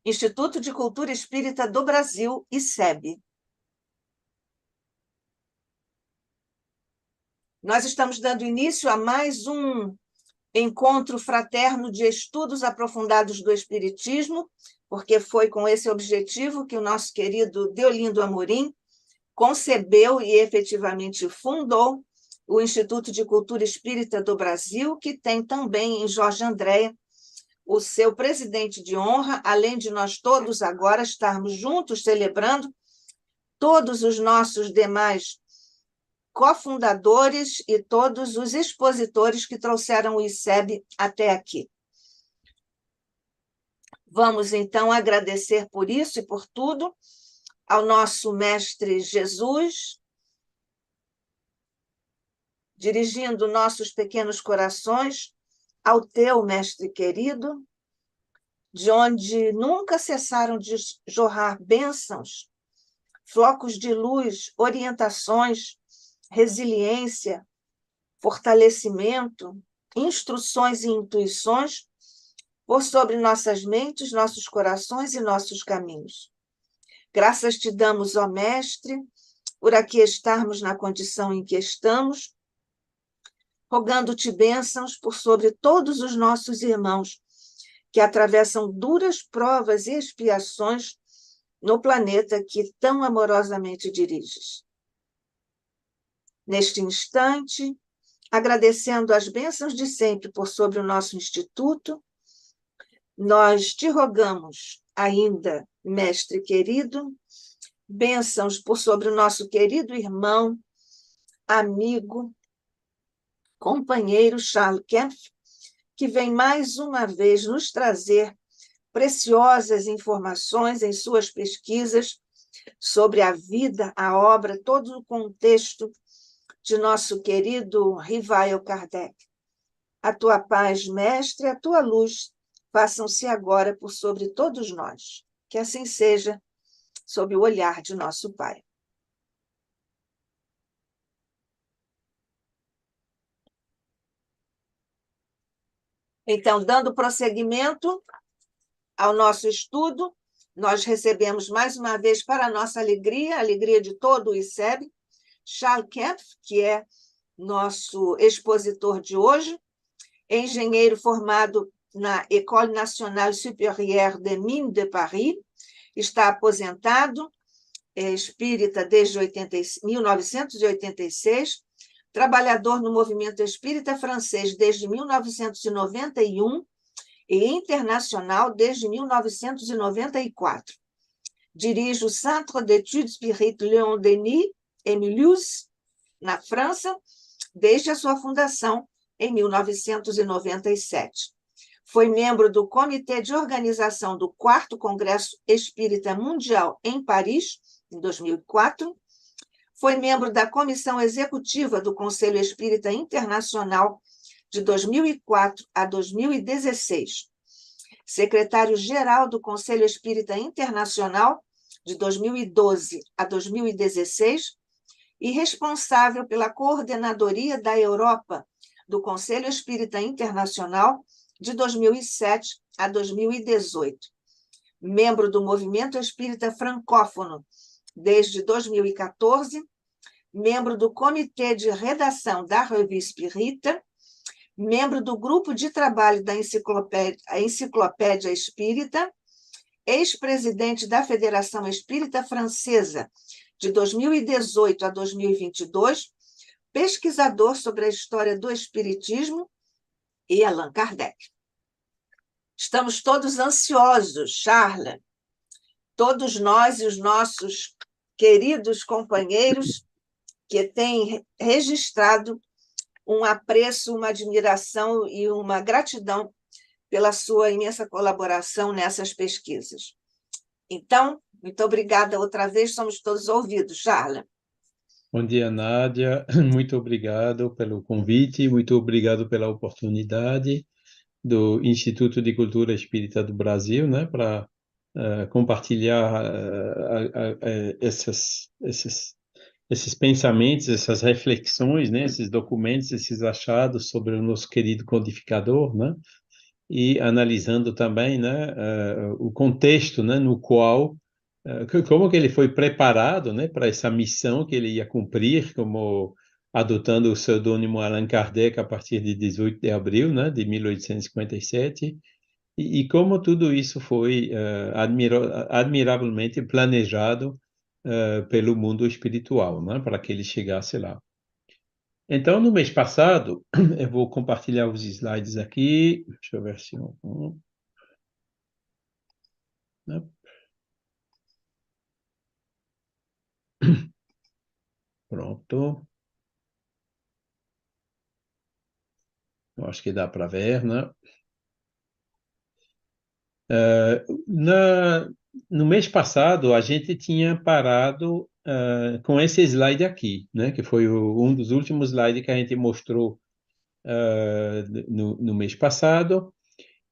Instituto de Cultura Espírita do Brasil, ICEB. Nós estamos dando início a mais um encontro fraterno de estudos aprofundados do Espiritismo, porque foi com esse objetivo que o nosso querido Deolindo Amorim concebeu e efetivamente fundou o Instituto de Cultura Espírita do Brasil, que tem também em Jorge Andréa o seu presidente de honra, além de nós todos agora estarmos juntos celebrando todos os nossos demais cofundadores e todos os expositores que trouxeram o ICEB até aqui. Vamos, então, agradecer por isso e por tudo ao nosso Mestre Jesus, dirigindo nossos pequenos corações ao teu, Mestre querido, de onde nunca cessaram de jorrar bênçãos, flocos de luz, orientações, resiliência, fortalecimento, instruções e intuições por sobre nossas mentes, nossos corações e nossos caminhos. Graças te damos, ó Mestre, por aqui estarmos na condição em que estamos, rogando-te bênçãos por sobre todos os nossos irmãos que atravessam duras provas e expiações no planeta que tão amorosamente diriges. Neste instante, agradecendo as bênçãos de sempre por sobre o nosso Instituto, nós te rogamos ainda, Mestre querido, bênçãos por sobre o nosso querido irmão, amigo, companheiro Charles Kempf, que vem mais uma vez nos trazer preciosas informações em suas pesquisas sobre a vida, a obra, todo o contexto de nosso querido Rivail Kardec. A tua paz, Mestre, a tua luz, façam-se agora por sobre todos nós. Que assim seja, sob o olhar de nosso Pai. Então, dando prosseguimento ao nosso estudo, nós recebemos mais uma vez, para a nossa alegria, a alegria de todo o ICEB, Charles Kempf, que é nosso expositor de hoje, engenheiro formado na École Nationale Supérieure des Mines de Paris, está aposentado, é espírita desde 1986, trabalhador no movimento espírita francês desde 1991 e internacional desde 1994. Dirige o Centre d'études spirites Léon Denis, em Mulhouse, na França, desde a sua fundação em 1997. Foi membro do Comitê de Organização do 4º Congresso Espírita Mundial em Paris, em 2004. Foi membro da Comissão Executiva do Conselho Espírita Internacional de 2004 a 2016. Secretário-geral do Conselho Espírita Internacional de 2012 a 2016 e responsável pela coordenadoria da Europa do Conselho Espírita Internacional de 2007 a 2018. Membro do Movimento Espírita Francófono desde 2014, membro do Comitê de Redação da Revue Espírita, membro do Grupo de Trabalho da Enciclopédia Espírita, ex-presidente da Federação Espírita Francesa de 2018 a 2022, pesquisador sobre a história do Espiritismo e Allan Kardec. Estamos todos ansiosos, Charles, todos nós e os nossos queridos companheiros que têm registrado um apreço, uma admiração e uma gratidão pela sua imensa colaboração nessas pesquisas. Então, muito obrigada outra vez, somos todos ouvidos, Charles. Bom dia, Nádia. Muito obrigado pelo convite, muito obrigado pela oportunidade do Instituto de Cultura Espírita do Brasil, né, para compartilhar esses pensamentos, essas reflexões, né, esses documentos, esses achados sobre o nosso querido codificador, né? e analisando também, né, o contexto, né, no qual, como que ele foi preparado, né, para essa missão que ele ia cumprir, como adotando o pseudônimo Allan Kardec a partir de 18 de abril, né, de 1857, e como tudo isso foi admiravelmente planejado pelo mundo espiritual, né, para que ele chegasse lá. Então, no mês passado, eu vou compartilhar os slides aqui. Deixa eu ver se né? Pronto. Eu acho que dá para ver, né? Eh, na, no mês passado, a gente tinha parado com esse slide aqui, né? Que foi um dos últimos slides que a gente mostrou no mês passado,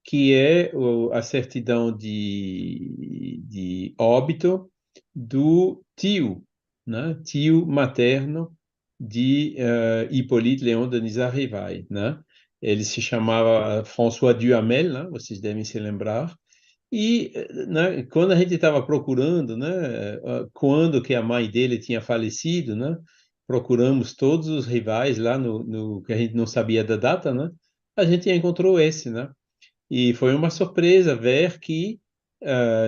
que é a certidão de óbito do tio, né? Tio materno de Hippolyte Léon Denis Arrivai, né? Ele se chamava François Duhamel, né? Vocês devem se lembrar. E né, quando a gente estava procurando, né, quando que a mãe dele tinha falecido, né, procuramos todos os rivais lá no que a gente não sabia da data, né, a gente encontrou esse, né? E foi uma surpresa ver que,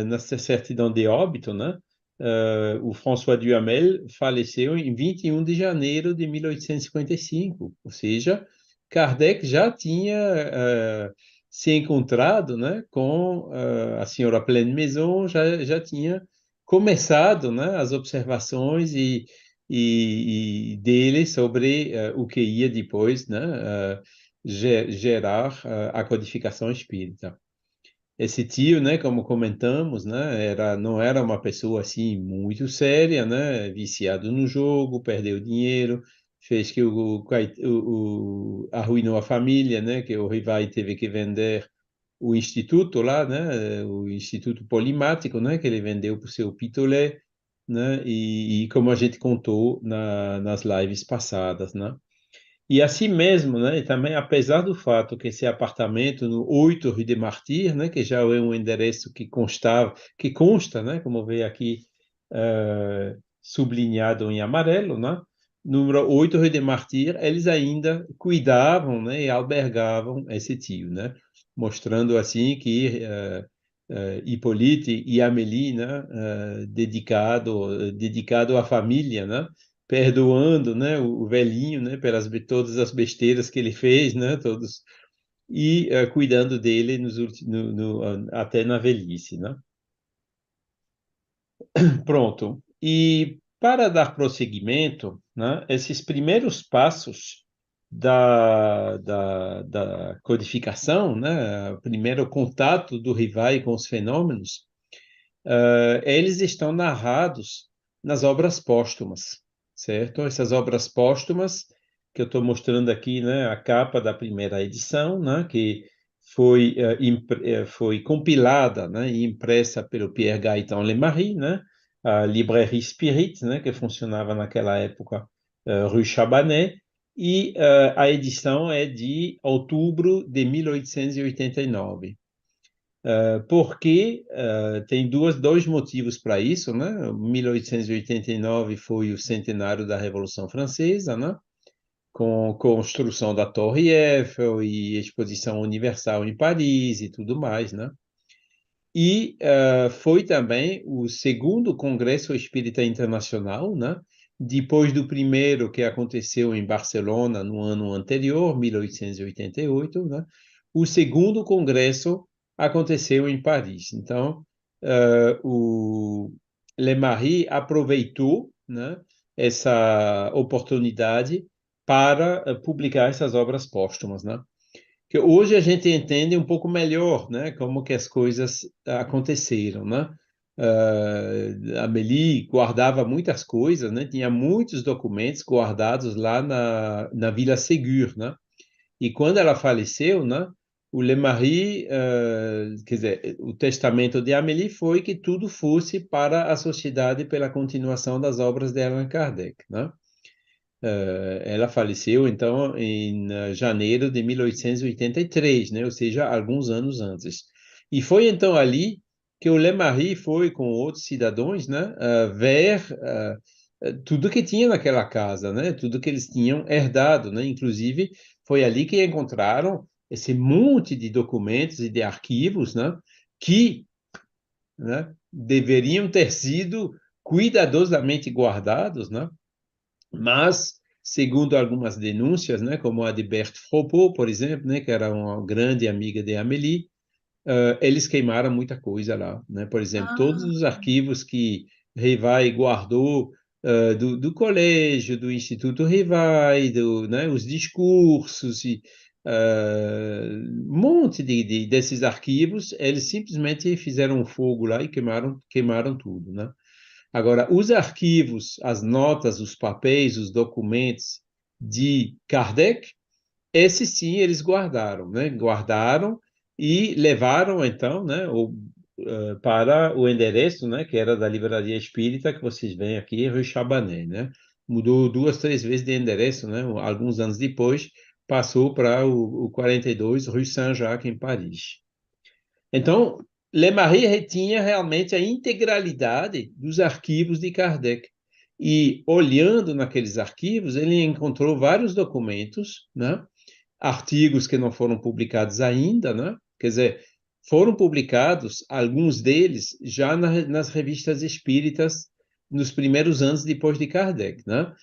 na certidão de óbito, né, o François Duhamel faleceu em 21 de janeiro de 1855, ou seja, Kardec já tinha se encontrado, né, com a senhora Pleine Maison, já tinha começado, né, as observações e dele sobre o que ia depois, né, gerar a codificação espírita. Esse tio, né, como comentamos, né, não era uma pessoa assim muito séria, né, viciado no jogo, perdeu dinheiro, fez que arruinou a família, né, que o Rivai teve que vender o instituto lá, né, o Instituto Polimático, né, que ele vendeu para o seu Pitolet, né, e como a gente contou nas lives passadas, né. E assim mesmo, né? E também, apesar do fato que esse apartamento no 8 Rue de Martyr, né? Que já é um endereço que consta, né? Como vê aqui sublinhado em amarelo, né? Número 8 Rue de Martyr, eles ainda cuidavam, né? E albergavam esse tio, né? Mostrando assim que Hippolyte e Amélie, né? Dedicado à família, né? Perdoando, né, o velhinho, né, todas as besteiras que ele fez, né, todos e cuidando dele até na velhice, né? Pronto. E para dar prosseguimento, né, esses primeiros passos da codificação, né, o primeiro contato do Rivai com os fenômenos, eles estão narrados nas obras póstumas, certo? Essas obras póstumas que eu estou mostrando aqui, né, a capa da primeira edição, né, que foi compilada, né, e impressa pelo Pierre Gaëtan Lemarie, né, a Librairie Spirit, né, que funcionava naquela época, Rue Chabanais, e a edição é de outubro de 1889. Porque tem dois motivos para isso, né? 1889 foi o centenário da Revolução Francesa, né? Com construção da Torre Eiffel e Exposição Universal em Paris e tudo mais, né? E foi também o segundo Congresso Espírita Internacional, né? Depois do primeiro que aconteceu em Barcelona no ano anterior, 1888, né? O segundo congresso aconteceu em Paris. Então, o Lemarie aproveitou, né, essa oportunidade para publicar essas obras póstumas, né? Que hoje a gente entende um pouco melhor, né, como que as coisas aconteceram, né? A Amélie guardava muitas coisas, né? Tinha muitos documentos guardados lá na Vila Ségur, né? E quando ela faleceu, né? O Lemarie, quer dizer, o testamento de Amélie foi que tudo fosse para a sociedade pela continuação das obras de Allan Kardec, né? Ela faleceu, então, em janeiro de 1883, né? Ou seja, alguns anos antes. E foi, então, ali que o Lemarie foi, com outros cidadãos, né, ver tudo que tinha naquela casa, né? Tudo que eles tinham herdado, né? Inclusive, foi ali que encontraram esse monte de documentos e de arquivos, né? Que, né, deveriam ter sido cuidadosamente guardados, né? Mas, segundo algumas denúncias, né, como a de Berthe Fropo, por exemplo, né, que era uma grande amiga de Amélie, eles queimaram muita coisa lá, né? Por exemplo, todos Ah, os arquivos que Rivai guardou do colégio, do Instituto Rivai, né, os discursos e um monte desses arquivos, eles simplesmente fizeram um fogo lá e queimaram tudo, né? Agora, os arquivos, as notas, os papéis, os documentos de Kardec, esses sim eles guardaram, né? Guardaram e levaram então, né, para o endereço, né, que era da Livraria Espírita que vocês veem aqui, Rue Chabanais, né? Mudou duas, três vezes de endereço, né? Alguns anos depois passou para o 42 Rue Saint-Jacques em Paris. Então, Le Marie retinha realmente a integralidade dos arquivos de Kardec. E, olhando naqueles arquivos, ele encontrou vários documentos, né? Artigos que não foram publicados ainda, né? Quer dizer, foram publicados, alguns deles, já nas revistas espíritas, nos primeiros anos depois de Kardec, né?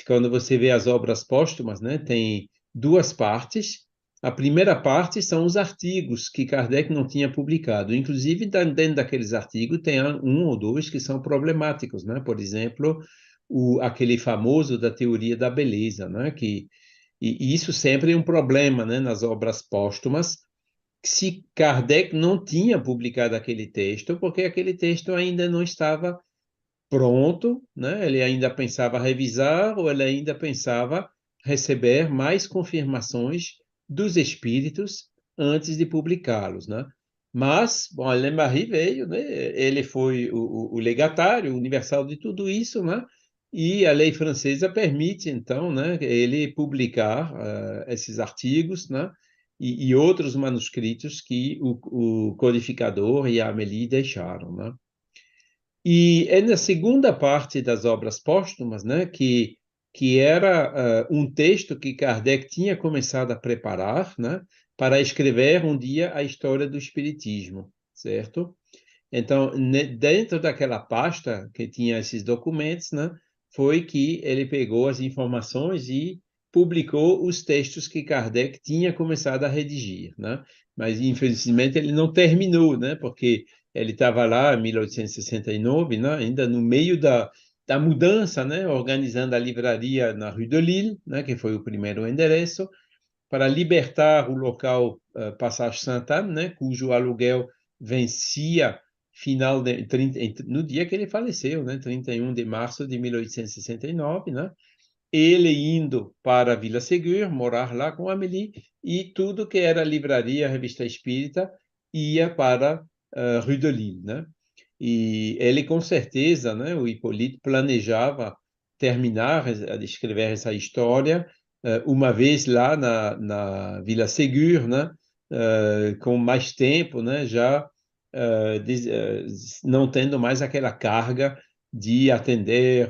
Quando você vê as obras póstumas, né? Tem duas partes. A primeira parte são os artigos que Kardec não tinha publicado. Inclusive, dentro daqueles artigos, tem um ou dois que são problemáticos, né? Por exemplo, aquele famoso da teoria da beleza, né? E isso sempre é um problema, né, nas obras póstumas, se Kardec não tinha publicado aquele texto, porque aquele texto ainda não estava pronto, né? Ele ainda pensava revisar ou ele ainda pensava receber mais confirmações dos espíritos antes de publicá-los, né? Mas, bom, Alain-Marie veio, né? Ele foi o legatário universal de tudo isso, né? E a lei francesa permite, então, né, ele publicar esses artigos, né? E outros manuscritos que o codificador e a Amélie deixaram, né? E é na segunda parte das obras póstumas, né, que era um texto que Kardec tinha começado a preparar, né, para escrever um dia a história do Espiritismo, certo? Então, dentro daquela pasta que tinha esses documentos, né, foi que ele pegou as informações e publicou os textos que Kardec tinha começado a redigir, né? Mas, infelizmente, ele não terminou, né? Porque ele estava lá em 1869, né? Ainda no meio da mudança, né? Organizando a livraria na Rue de Lille, né? Que foi o primeiro endereço, para libertar o local Passage Sainte-Anne, né? Cujo aluguel vencia no dia que ele faleceu, né, 31 de março de 1869, né, ele indo para a Vila Ségur, morar lá com Amélie, e tudo que era livraria, revista espírita, ia para Rue de Lille, né? E ele, com certeza, né, o Hippolyte planejava terminar de escrever essa história, uma vez lá na Vila Ségur, né, com mais tempo, né, já não tendo mais aquela carga de atender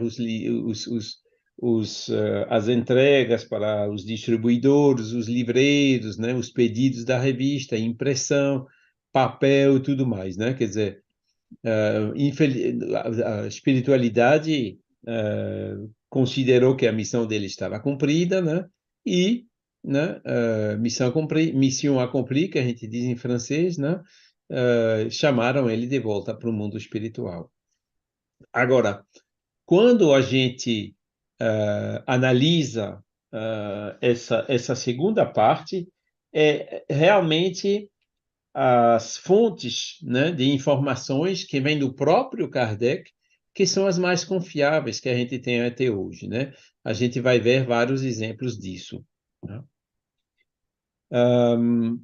as entregas para os distribuidores, os livreiros, né, os pedidos da revista, impressão, papel e tudo mais, né? Quer dizer, a espiritualidade considerou que a missão dele estava cumprida, né? E, né, mission accomplie, que a gente diz em francês, né? Chamaram ele de volta para o mundo espiritual. Agora, quando a gente analisa essa segunda parte, é realmente as fontes, né, de informações que vêm do próprio Kardec, que são as mais confiáveis que a gente tem até hoje, né? A gente vai ver vários exemplos disso, né? Um,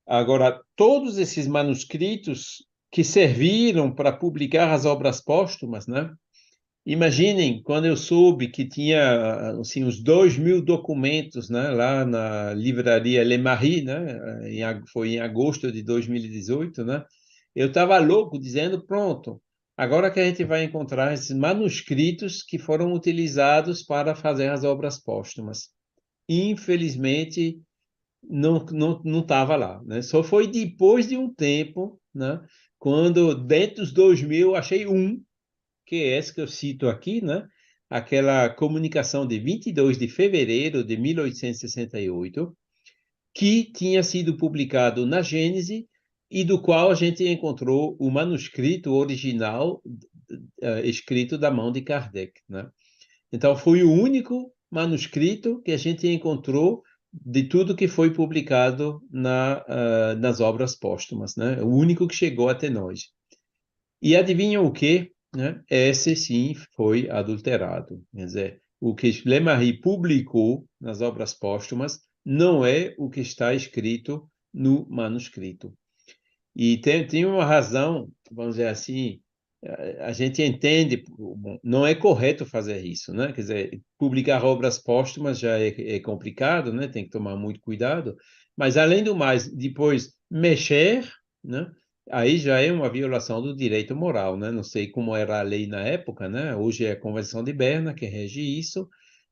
Agora, todos esses manuscritos que serviram para publicar as obras póstumas, né? Imaginem quando eu soube que tinha assim, uns 2.000 documentos, né, lá na livraria Le Marie, né, foi em agosto de 2018, né, eu estava louco dizendo, pronto, agora que a gente vai encontrar esses manuscritos que foram utilizados para fazer as obras póstumas. Infelizmente, não estava lá, né? Só foi depois de um tempo, né, quando dentro dos 2.000 achei um, que é esse que eu cito aqui, né? Aquela comunicação de 22 de fevereiro de 1868, que tinha sido publicado na Gênese e do qual a gente encontrou o manuscrito original escrito da mão de Kardec, né? Então, foi o único manuscrito que a gente encontrou de tudo que foi publicado nas obras póstumas, né? O único que chegou até nós. E adivinham o quê? Né? Esse sim foi adulterado. Quer dizer, o que Le Marie publicou nas obras póstumas não é o que está escrito no manuscrito. E tem uma razão, vamos dizer assim, a gente entende, não é correto fazer isso, né? Quer dizer, publicar obras póstumas já é complicado, né? Tem que tomar muito cuidado, mas além do mais, depois mexer, né? Aí já é uma violação do direito moral, né? Não sei como era a lei na época, né? Hoje é a Convenção de Berna que rege isso,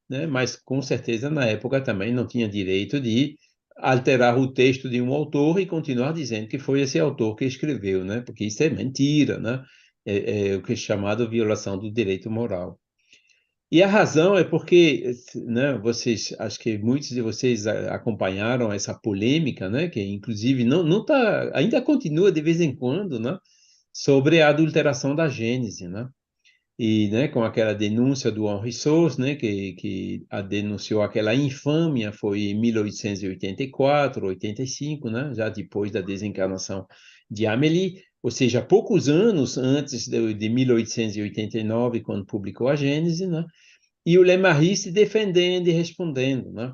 né? Mas com certeza na época também não tinha direito de alterar o texto de um autor e continuar dizendo que foi esse autor que escreveu, né? Porque isso é mentira, né? É o que é chamado violação do direito moral. E a razão é porque, né, vocês, acho que muitos de vocês acompanharam essa polêmica, né, que inclusive não tá, ainda continua de vez em quando, né, sobre a adulteração da Gênese, né? E, né, com aquela denúncia do Henri Sauce, né, que denunciou aquela infâmia, foi em 1884, 85, né, já depois da desencarnação de Amélie, ou seja, poucos anos antes de 1889, quando publicou a Gênese, né, e o Lemarie se defendendo e respondendo, né.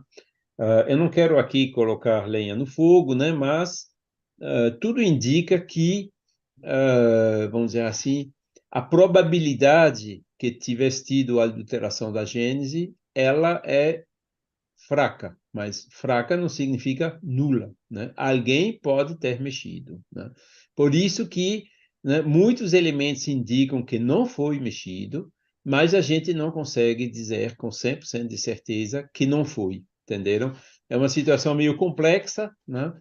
Eu não quero aqui colocar lenha no fogo, né, mas tudo indica que vamos dizer assim, a probabilidade que tivesse tido a adulteração da Gênese, ela é fraca, mas fraca não significa nula, né? Alguém pode ter mexido, né? Por isso que, né, muitos elementos indicam que não foi mexido, mas a gente não consegue dizer com 100% de certeza que não foi, entenderam? É uma situação meio complexa, né?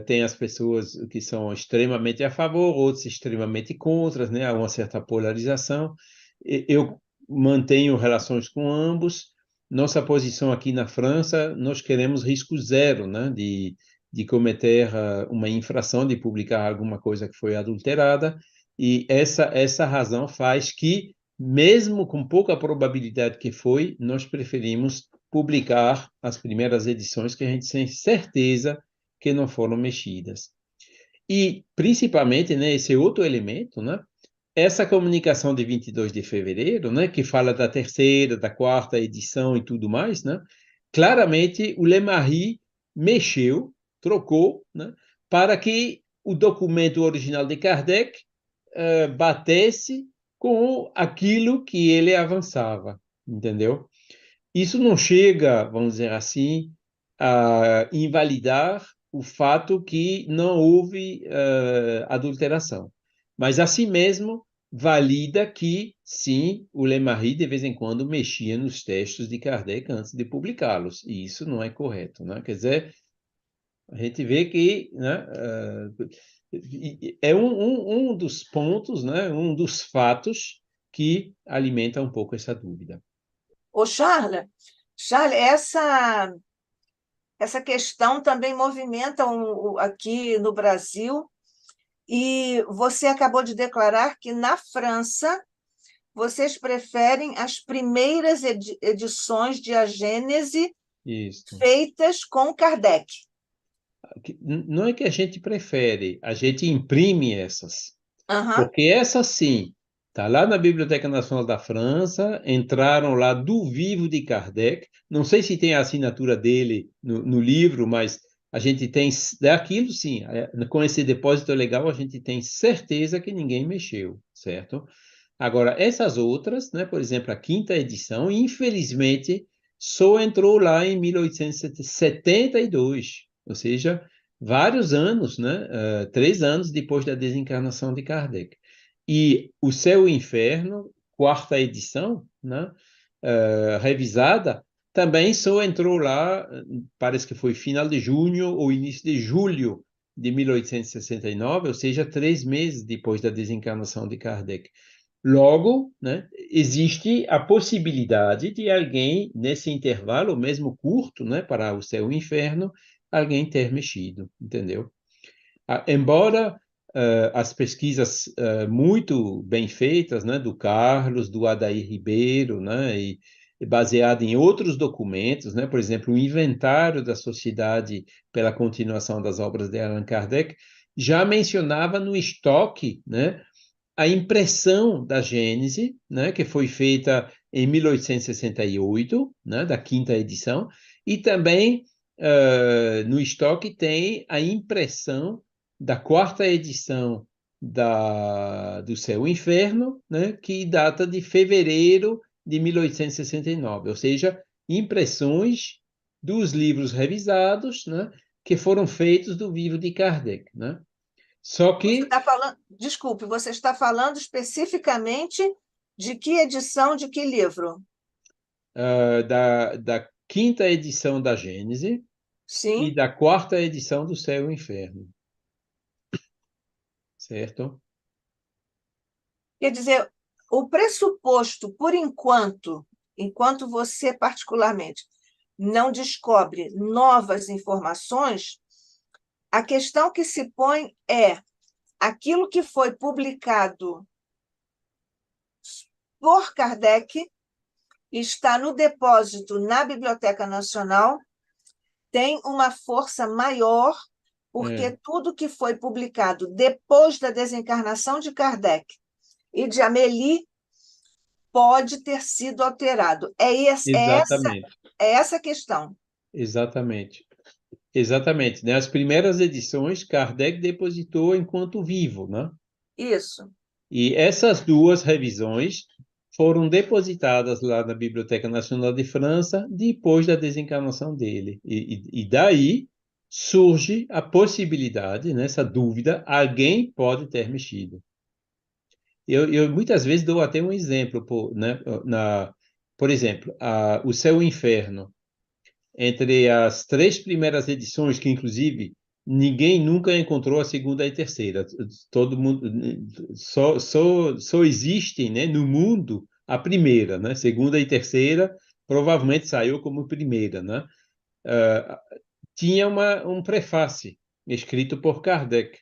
Tem as pessoas que são extremamente a favor, outros extremamente contra, né? Há uma certa polarização. Eu mantenho relações com ambos. Nossa posição aqui na França, nós queremos risco zero, né? De cometer uma infração, de publicar alguma coisa que foi adulterada, e essa razão faz que, mesmo com pouca probabilidade que foi, nós preferimos publicar as primeiras edições que a gente tem certeza que não foram mexidas. E, principalmente, né, esse outro elemento, né, essa comunicação de 22 de fevereiro, né, que fala da terceira, da quarta edição e tudo mais, né, claramente o Lemarie mexeu, trocou, né, para que o documento original de Kardec batesse com aquilo que ele avançava, entendeu? Isso não chega, vamos dizer assim, a invalidar o fato que não houve adulteração. Mas, assim mesmo, valida que, sim, o Lemarie, de vez em quando, mexia nos textos de Kardec antes de publicá-los. E isso não é correto, né? Quer dizer, a gente vê que, né, é um dos pontos, né, um dos fatos que alimenta um pouco essa dúvida. Ô, Charles, essa questão também movimenta aqui no Brasil, e você acabou de declarar que na França vocês preferem as primeiras edições de A Gênese Isso. feitas com Kardec. Não é que a gente prefere, a gente imprime essas. Aham. Porque essas sim, está lá na Biblioteca Nacional da França, entraram lá do vivo de Kardec. Não sei se tem a assinatura dele no livro, mas a gente tem, daquilo sim, com esse depósito legal, a gente tem certeza que ninguém mexeu, certo? Agora, essas outras, né, por exemplo, a quinta edição, infelizmente, só entrou lá em 1872, ou seja, vários anos, né, 3 anos depois da desencarnação de Kardec. E o Céu e o Inferno, quarta edição, né, revisada, também só entrou lá, parece que foi final de junho ou início de julho de 1869, ou seja, 3 meses depois da desencarnação de Kardec. Logo, né, existe a possibilidade de alguém, nesse intervalo, mesmo curto, né, para o céu e o inferno, alguém ter mexido, entendeu? Embora as pesquisas muito bem feitas, né, do Carlos, do Adair Ribeiro, né, e baseado em outros documentos, né, por exemplo, o Inventário da Sociedade pela Continuação das Obras de Allan Kardec, já mencionava no estoque, né, a impressão da Gênese, né, que foi feita em 1868, né, da quinta edição, e também no estoque tem a impressão da quarta edição do Céu e Inferno, né, que data de fevereiro de 1869, ou seja, impressões dos livros revisados, né, que foram feitos do livro de Kardec, né? Só Você que está falando, desculpe, você está falando especificamente de que edição, de que livro? da quinta edição da Gênese e Sim, da quarta edição do Céu e o Inferno, certo? quer dizer, o pressuposto, por enquanto, enquanto você particularmente não descobre novas informações, a questão que se põe é aquilo que foi publicado por Kardec está no depósito na Biblioteca Nacional, tem uma força maior, porque É, tudo que foi publicado depois da desencarnação de Kardec e de Amélie pode ter sido alterado. exatamente, É essa a questão. exatamente, exatamente, né? As primeiras edições Kardec depositou enquanto vivo, né? Isso. E essas duas revisões foram depositadas lá na Biblioteca Nacional de França depois da desencarnação dele. E daí surge a possibilidade, nessa dúvida, alguém pode ter mexido. Eu muitas vezes dou até um exemplo, né, por exemplo, o Céu e o Inferno, entre as 3 primeiras edições, que inclusive ninguém nunca encontrou a segunda e terceira, todo mundo só existem, né, no mundo a primeira, né, segunda e terceira provavelmente saiu como primeira, né? Uh, Tinha um prefácio escrito por Kardec,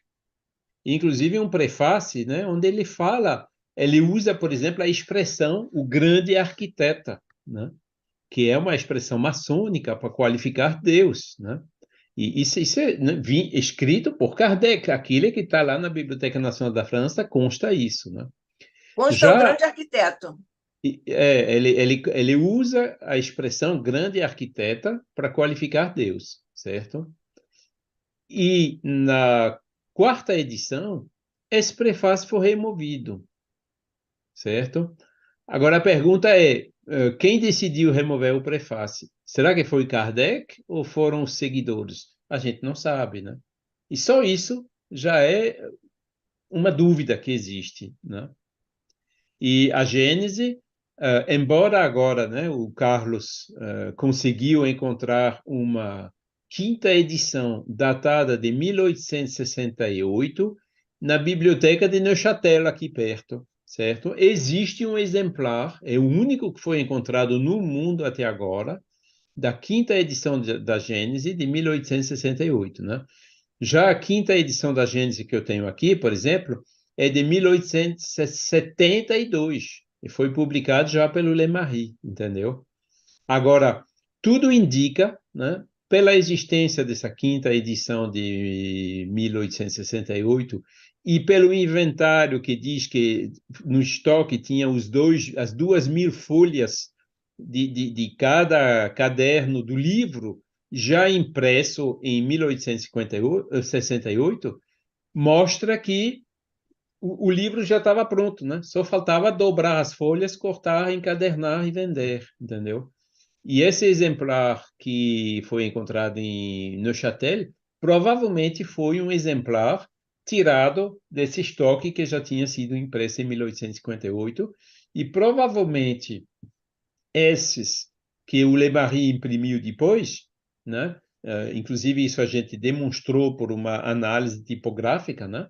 inclusive um prefácio, né, onde ele fala, ele usa, por exemplo, a expressão o grande arquiteta, né, que é uma expressão maçônica para qualificar Deus, né? E isso é, né, escrito por Kardec, aquele que está lá na Biblioteca Nacional da França, consta isso, né? Consta o Já grande arquiteto. ele usa a expressão grande arquiteta para qualificar Deus, certo? E na quarta edição, esse prefácio foi removido, certo? Agora a pergunta é, quem decidiu remover o prefácio? Será que foi Kardec ou foram os seguidores? A gente não sabe, né? E só isso já é uma dúvida que existe, né? E a Gênese, embora agora, né, o Carlos conseguiu encontrar uma quinta edição datada de 1868 na biblioteca de Neuchâtel, aqui perto, certo? Existe um exemplar, é o único que foi encontrado no mundo até agora, da quinta edição da Gênese de 1868, né? Já a quinta edição da Gênese que eu tenho aqui, por exemplo, é de 1872 e foi publicado já pelo Lemarie, entendeu? Agora, tudo indica, né, pela existência dessa quinta edição de 1868 e pelo inventário que diz que no estoque tinha as 2.000 folhas de cada caderno do livro já impresso em 1868, mostra que o livro já estava pronto, né? Só faltava dobrar as folhas, cortar, encadernar e vender, entendeu? E esse exemplar que foi encontrado em Neuchâtel provavelmente foi um exemplar tirado desse estoque que já tinha sido impresso em 1858 e provavelmente esses que o Le Marie imprimiu depois, né? Inclusive isso a gente demonstrou por uma análise tipográfica, né?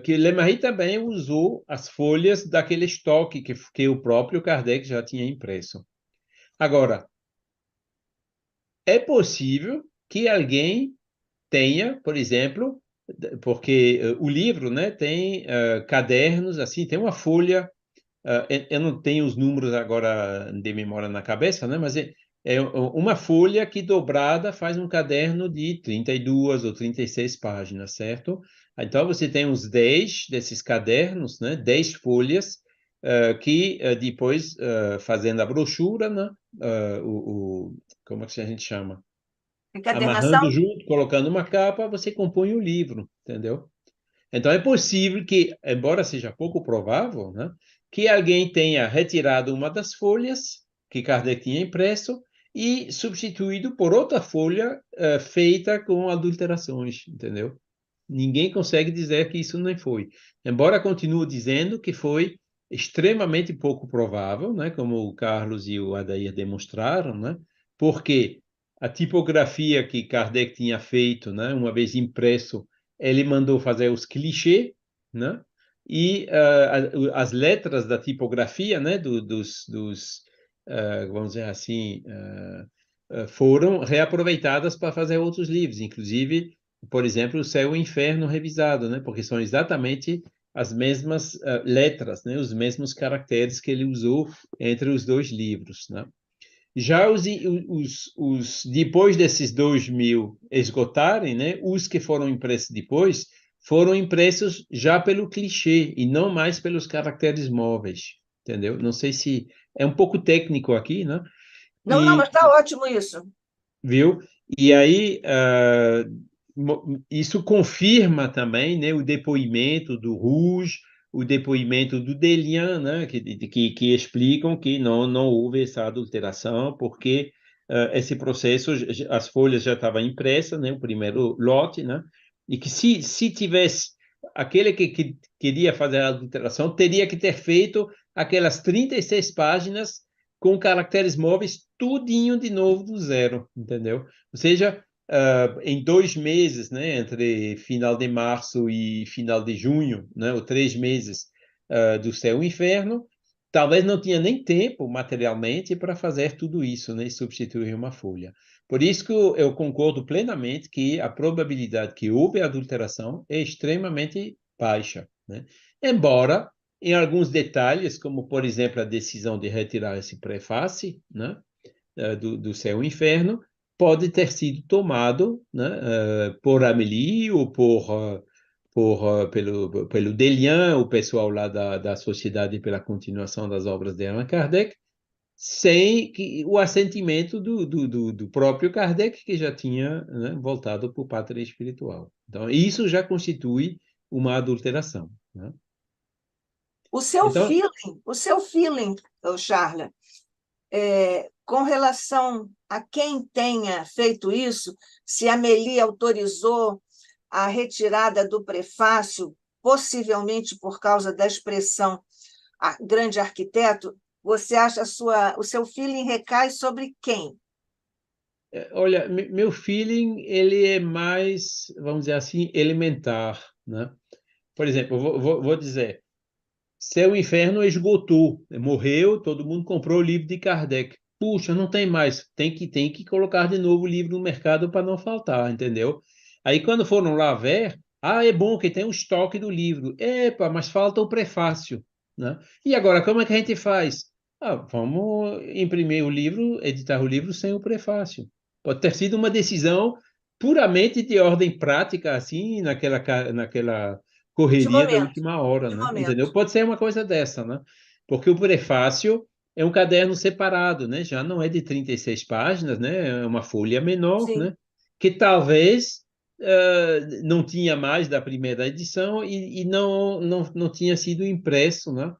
Que Le Marie também usou as folhas daquele estoque que o próprio Kardec já tinha impresso. Agora, é possível que alguém tenha, por exemplo, porque o livro, né, tem cadernos, assim, tem uma folha, eu não tenho os números agora de memória na cabeça, né, mas é uma folha que dobrada faz um caderno de 32 ou 36 páginas, certo? Então, você tem uns 10 desses cadernos, né, 10 folhas, que depois, fazendo a brochura, né, como é que a gente chama? Amarrando Encadernação? junto, colocando uma capa, você compõe o livro, entendeu? Então é possível que, embora seja pouco provável, né, que alguém tenha retirado uma das folhas que Kardec tinha impresso e substituído por outra folha feita com adulterações, entendeu? Ninguém consegue dizer que isso não foi. Embora continue dizendo que foi extremamente pouco provável, né, como o Carlos e o Adair demonstraram, né, porque a tipografia que Kardec tinha feito, né, uma vez impresso, ele mandou fazer os clichês, né, e as letras da tipografia, né, vamos dizer assim, foram reaproveitadas para fazer outros livros, inclusive por exemplo, o Céu e o Inferno revisado, né? Porque são exatamente as mesmas letras, né? Os mesmos caracteres que ele usou entre os dois livros, né? Já depois desses 2000 esgotarem, né? Os que foram impressos depois foram impressos já pelo clichê e não mais pelos caracteres móveis, entendeu? Não sei se é um pouco técnico aqui, né? Não, não, mas E está ótimo isso. viu? E aí, isso confirma também, né, o depoimento do Rouge, o depoimento do Delian, né, que explicam que não houve essa adulteração, porque esse processo, as folhas já estavam impressas, né, o primeiro lote, né, e que se tivesse aquele que queria fazer a adulteração, teria que ter feito aquelas 36 páginas com caracteres móveis tudinho de novo do zero, entendeu? Ou seja, em 2 meses, né, entre final de março e final de junho, né, ou 3 meses do Céu e Inferno, talvez não tinha nem tempo materialmente para fazer tudo isso, né, e substituir uma folha. Por isso que eu concordo plenamente que a probabilidade que houve adulteração é extremamente baixa, né? Embora em alguns detalhes, como por exemplo a decisão de retirar esse prefácio, né, do Céu e Inferno, pode ter sido tomado, né, por Amélie ou pelo Delian, o pessoal lá da Sociedade pela Continuação das Obras de Allan Kardec, sem o assentimento do próprio Kardec, que já tinha, né, voltado para o pátria espiritual. Então, isso já constitui uma adulteração, né? Então, O seu feeling, ô Charla, com relação a quem tenha feito isso, se a Meli autorizou a retirada do prefácio, possivelmente por causa da expressão grande arquiteto, você acha o seu feeling recai sobre quem? olha, meu feeling, ele é mais, vamos dizer assim, elementar, né? Por exemplo, vou dizer, Céu e Inferno esgotou, morreu, todo mundo comprou o livro de Kardec. Puxa, não tem mais, tem que colocar de novo o livro no mercado para não faltar, entendeu? Aí quando foram lá ver, é bom que tem o estoque do livro. Epa, mas falta o prefácio, né? E agora, como é que a gente faz? Vamos imprimir o livro, editar o livro sem o prefácio. Pode ter sido uma decisão puramente de ordem prática, assim, naquela De correria da momento, última hora, de né? momento. Entendeu? Pode ser uma coisa dessa, né? Porque o prefácio é um caderno separado, né? Já não é de 36 páginas, né? É uma folha menor, Sim. né? Que talvez não tinha mais da primeira edição e não tinha sido impresso, né,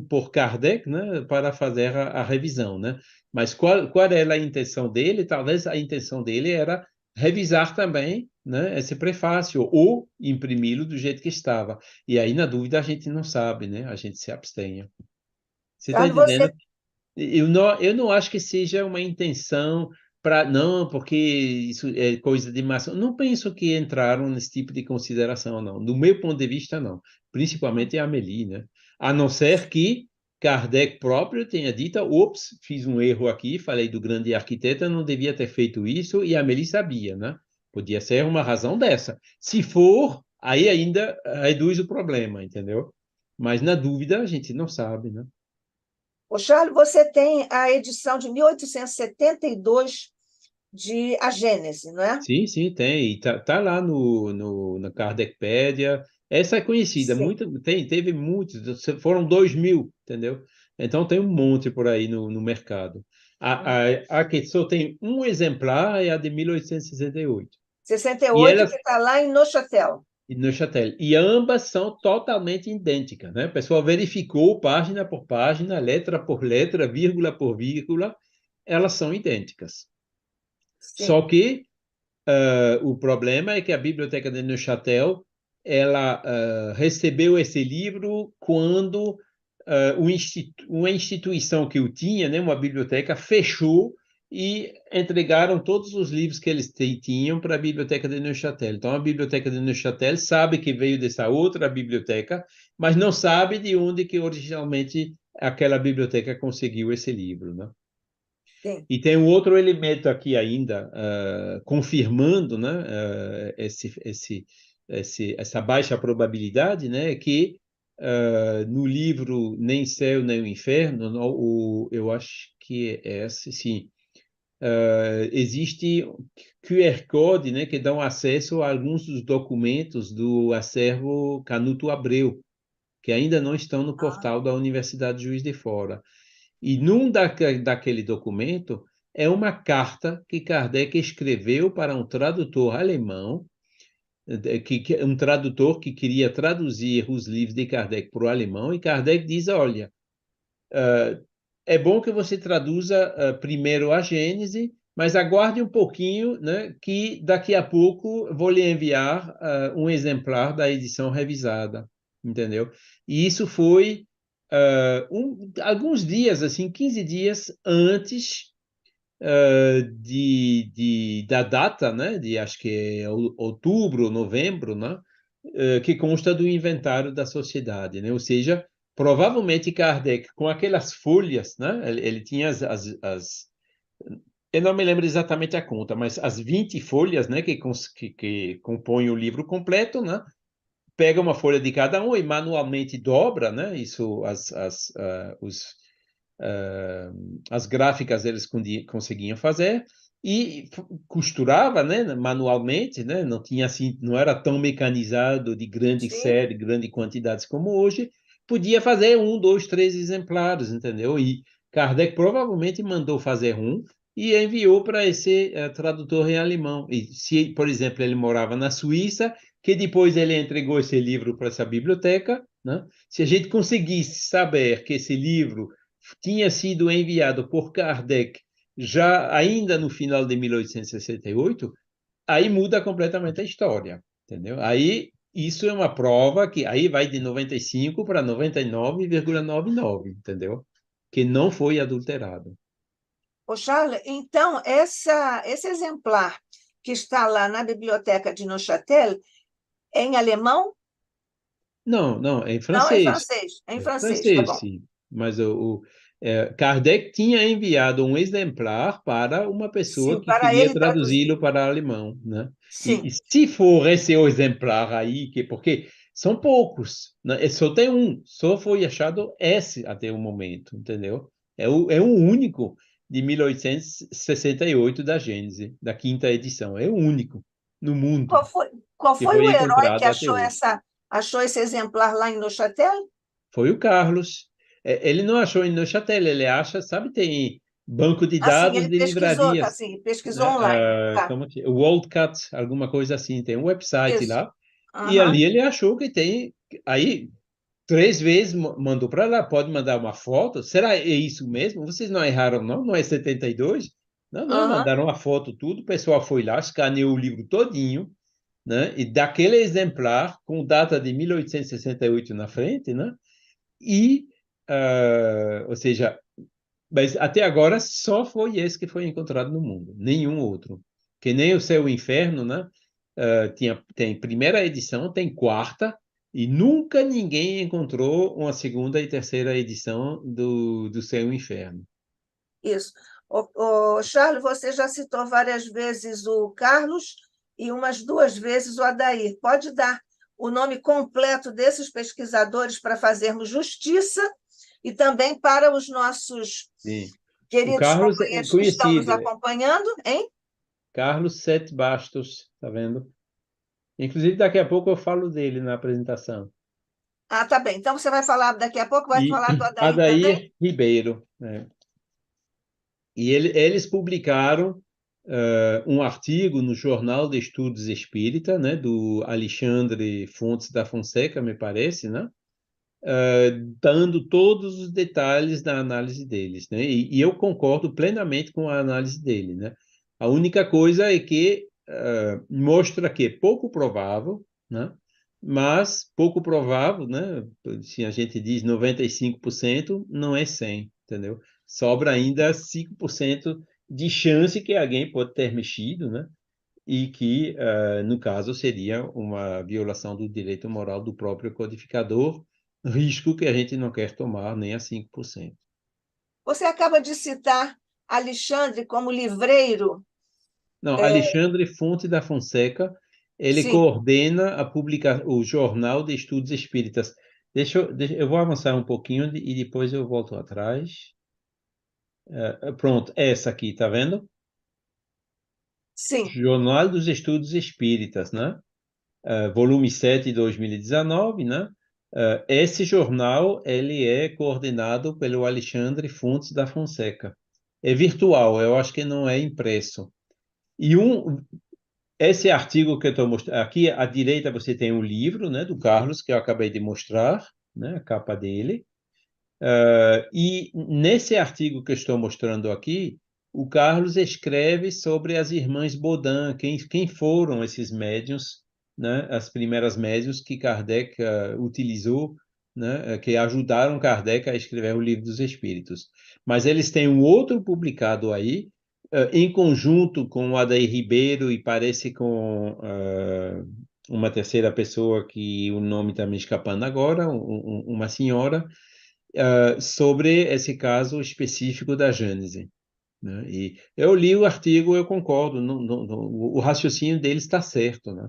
por Kardec, né, para fazer a revisão, né? Mas qual era a intenção dele? Talvez a intenção dele era revisar também, né, esse prefácio ou imprimi-lo do jeito que estava. E aí, na dúvida, a gente não sabe, né? A gente se abstenha. Você está Charles, entendendo? você Eu não acho que seja uma intenção para. Não, porque isso é coisa de maçom. Não penso que entraram nesse tipo de consideração, não. Do meu ponto de vista, não. Principalmente a Amélie, né? A não ser que Kardec próprio tenha dito: ops, fiz um erro aqui, falei do grande arquiteto, não devia ter feito isso, e a Amélie sabia, né? Podia ser uma razão dessa. Se for, aí ainda reduz o problema, entendeu? Mas na dúvida, a gente não sabe, né? Ô, Charles, você tem a edição de 1872 de A Gênese, não é? Sim, sim, tem. E tá lá na Kardecpédia. Essa é conhecida. Sim. Teve muitos. Foram 2.000, entendeu? Então tem um monte por aí no mercado. A que só tem um exemplar é a de 1868. Sessenta e E oito elas, que está lá em Neuchâtel. e Neuchâtel. E ambas são totalmente idênticas, né? O pessoal verificou página por página, letra por letra, vírgula por vírgula. Elas são idênticas. Sim. Só que o problema é que a Biblioteca de Neuchâtel ela recebeu esse livro quando uma instituição que o tinha, né, uma biblioteca, fechou e entregaram todos os livros que eles tinham para a Biblioteca de Neuchâtel. Então, a Biblioteca de Neuchâtel sabe que veio dessa outra biblioteca, mas não sabe de onde que originalmente aquela biblioteca conseguiu esse livro, né? Sim. E tem um outro elemento aqui ainda, confirmando, né, essa baixa probabilidade, né, que no livro Nem Céu nem o Inferno, eu acho que é esse, sim, existe QR Code, né, que dão acesso a alguns dos documentos do acervo Canuto Abreu, que ainda não estão no Ah, portal da Universidade Juiz de Fora. E daquele documento é uma carta que Kardec escreveu para um tradutor alemão, um tradutor que queria traduzir os livros de Kardec para o alemão, e Kardec diz: olha, é bom que você traduza primeiro a Gênese, mas aguarde um pouquinho, né, que daqui a pouco vou lhe enviar um exemplar da edição revisada, entendeu? E isso foi alguns dias, assim, 15 dias antes da data, né, de acho que é outubro, novembro, né, que consta do inventário da sociedade, né? Ou seja, provavelmente Kardec, com aquelas folhas, né, ele tinha eu não me lembro exatamente a conta, mas as 20 folhas, né, que compõem o livro completo, né, pega uma folha de cada um e manualmente dobra, né, isso, as gráficas eles conseguiam fazer e costurava, né, manualmente, né, não tinha assim, não era tão mecanizado de grande sim. série, grande quantidades como hoje, podia fazer um, dois, três exemplares, entendeu? E Kardec provavelmente mandou fazer um e enviou para esse tradutor em alemão. E se, por exemplo, ele morava na Suíça, que depois ele entregou esse livro para essa biblioteca, né? Se a gente conseguisse saber que esse livro tinha sido enviado por Kardec já ainda no final de 1868, aí muda completamente a história, entendeu? Aí isso é uma prova que aí vai de 95 para 99,99, entendeu? Que não foi adulterado. Ô, Charles, então, esse exemplar que está lá na biblioteca de Neuchâtel é em alemão? Não, não, é em Não, é em francês. francês. É em É francês, tá francês, bom. sim. Mas Kardec tinha enviado um exemplar para uma pessoa Sim, que para queria ele traduzir. traduzi-lo para alemão, né? E Sim. se for esse o exemplar aí, porque são poucos, né? Só tem um, só foi achado esse até o momento, entendeu? É o único de 1868 da Gênese, da quinta edição. É o único no mundo Qual foi, qual que foi foi o herói que encontrado até hoje. achou esse exemplar lá em Neuchâtel? Foi o Carlos. Ele não achou em Neuchâtel, ele acha, sabe, tem. banco de Assim, dados ele de pesquisou, tá livrarias, assim, pesquisou né? online. Tá, Como que, WorldCat, alguma coisa assim, tem um website isso. lá, e Aham, ali ele achou que tem, aí 3 vezes mandou para lá, pode mandar uma foto, será é isso mesmo? Vocês não erraram não? Não é 72? Não, não, aham. mandaram a foto, tudo, o pessoal foi lá, escaneou o livro todinho, né? E daquele exemplar, com data de 1868 na frente, né? E, ou seja, mas até agora só foi esse que foi encontrado no mundo, nenhum outro. Que nem o Céu e o Inferno, né? Tem primeira edição, tem quarta, e nunca ninguém encontrou uma segunda e terceira edição do Céu e o Inferno. Isso. Charles, você já citou várias vezes o Carlos e umas 2 vezes o Adair. Pode dar o nome completo desses pesquisadores para fazermos justiça e também para os nossos Sim. O queridos Carlos é companheiros que estão nos conhecido, acompanhando, hein? Carlos Sete Bastos, tá vendo? Inclusive, daqui a pouco eu falo dele na apresentação. Ah, tá bem. Então você vai falar daqui a pouco, vai E falar do Adair também? Adair Ribeiro, né? E eles publicaram um artigo no Jornal de Estudos Espírita, né, do Alexandre Fontes da Fonseca, me parece, né, dando todos os detalhes da análise deles, né, e eu concordo plenamente com a análise dele, né. A única coisa é que mostra que é pouco provável, né, mas pouco provável, né, se a gente diz 95%, não é 100, entendeu? Sobra ainda 5% de chance que alguém pode ter mexido, né? E que, no caso, seria uma violação do direito moral do próprio codificador, risco que a gente não quer tomar nem a 5%. Você acaba de citar Alexandre como livreiro. Não, É, Alexandre Fonte da Fonseca, ele sim, coordena o Jornal de Estudos Espíritas. Eu vou avançar um pouquinho e depois eu volto atrás. Pronto, essa aqui, tá vendo? sim. Jornal dos Estudos Espíritas, né? Volume 7 de 2019, né? Esse jornal ele é coordenado pelo Alexandre Fontes da Fonseca. É virtual, eu acho que não é impresso. E esse artigo que eu estou mostrando aqui à direita você tem um livro, né, do Carlos que eu acabei de mostrar, né, a capa dele. E nesse artigo que eu estou mostrando aqui, o Carlos escreve sobre as irmãs Baudin, quem foram esses médiuns, né, as primeiras médiuns que Kardec utilizou, né, que ajudaram Kardec a escrever o Livro dos Espíritos. Mas eles têm um outro publicado aí, em conjunto com o Adair Ribeiro e parece com uma terceira pessoa que o nome está me escapando agora, uma senhora, sobre esse caso específico da Gênese, né? E eu li o artigo, eu concordo, o raciocínio dele está certo, né?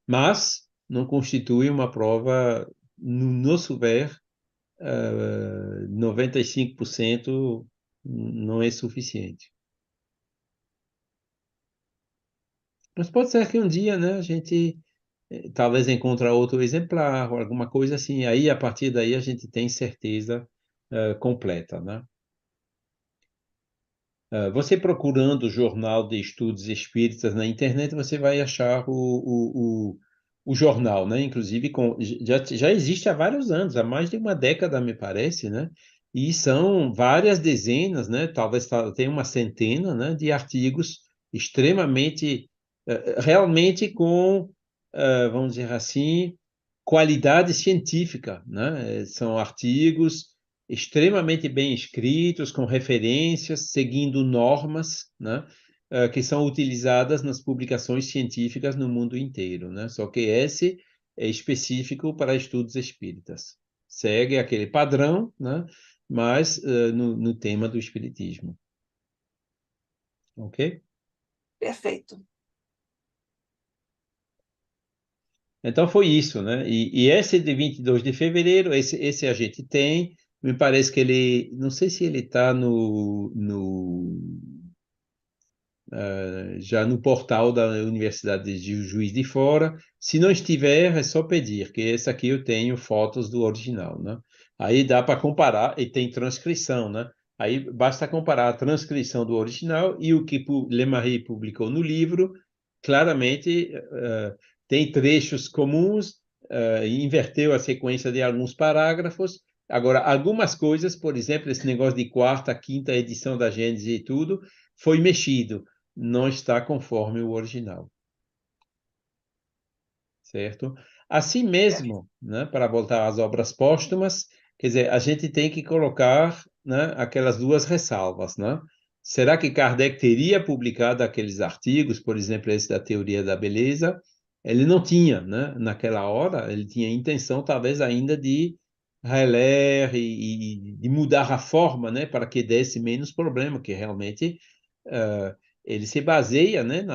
Mas não constitui uma prova, no nosso ver, 95% não é suficiente. Mas pode ser que um dia, né, a gente talvez encontre outro exemplar, ou alguma coisa assim, aí a partir daí a gente tem certeza completa, né? Você procurando o Jornal de Estudos Espíritas na internet, você vai achar o jornal, né? Inclusive, já existe há vários anos, há mais de uma década, me parece, né? E são várias dezenas, né? Talvez tenha uma centena, né? De artigos extremamente, realmente com, vamos dizer assim, qualidade científica, né? São artigos extremamente bem escritos, com referências, seguindo normas, né, que são utilizadas nas publicações científicas no mundo inteiro, né? Só que esse é específico para estudos espíritas. Segue aquele padrão, né, mas no tema do espiritismo. Ok? Perfeito. Então foi isso, né? E esse de 22 de fevereiro, esse a gente tem, me parece que ele, não sei se ele está já no portal da Universidade de Juiz de Fora. Se não estiver, é só pedir, que esse aqui eu tenho fotos do original, né? Aí dá para comparar e tem transcrição, né? Aí basta comparar a transcrição do original e o que Lemarie publicou no livro. Claramente, tem trechos comuns, inverteu a sequência de alguns parágrafos. Agora, algumas coisas, por exemplo, esse negócio de quarta, quinta edição da Gênesis e tudo, foi mexido. Não está conforme o original. Certo? Assim mesmo, né, para voltar às obras póstumas, quer dizer, a gente tem que colocar, né, aquelas duas ressalvas, né? Será que Kardec teria publicado aqueles artigos, por exemplo, esse da teoria da beleza? Ele não tinha, né? Naquela hora, ele tinha intenção, talvez, ainda de reler e de mudar a forma, né, para que desse menos problema, que realmente ele se baseia, né,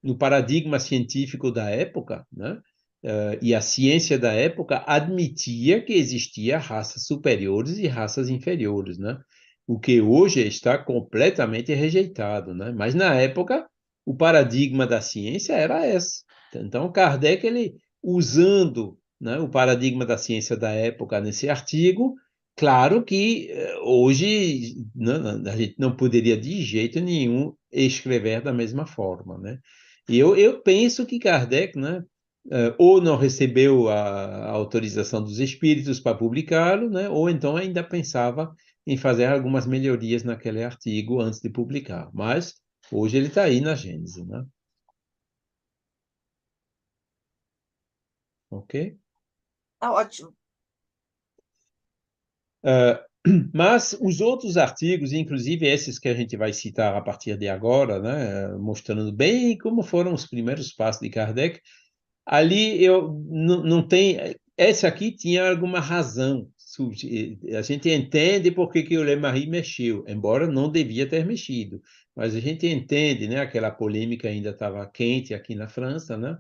no paradigma científico da época, né? E a ciência da época admitia que existia raças superiores e raças inferiores, né? O que hoje está completamente rejeitado, né? Mas na época o paradigma da ciência era esse. Então Kardec, ele usando, né, o paradigma da ciência da época nesse artigo, claro que hoje, né, a gente não poderia de jeito nenhum escrever da mesma forma, né? E eu penso que Kardec, né, ou não recebeu a autorização dos espíritos para publicá-lo, né, ou então ainda pensava em fazer algumas melhorias naquele artigo antes de publicar. Mas hoje ele está aí na Gênese, né? Ok? Tá ótimo. Uh, mas os outros artigos, inclusive esses que a gente vai citar a partir de agora, né, mostrando bem como foram os primeiros passos de Kardec, ali eu não tem. Esse aqui tinha alguma razão. A gente entende por que o Lemarie mexeu, embora não devia ter mexido. Mas a gente entende, né? Aquela polêmica ainda estava quente aqui na França, né?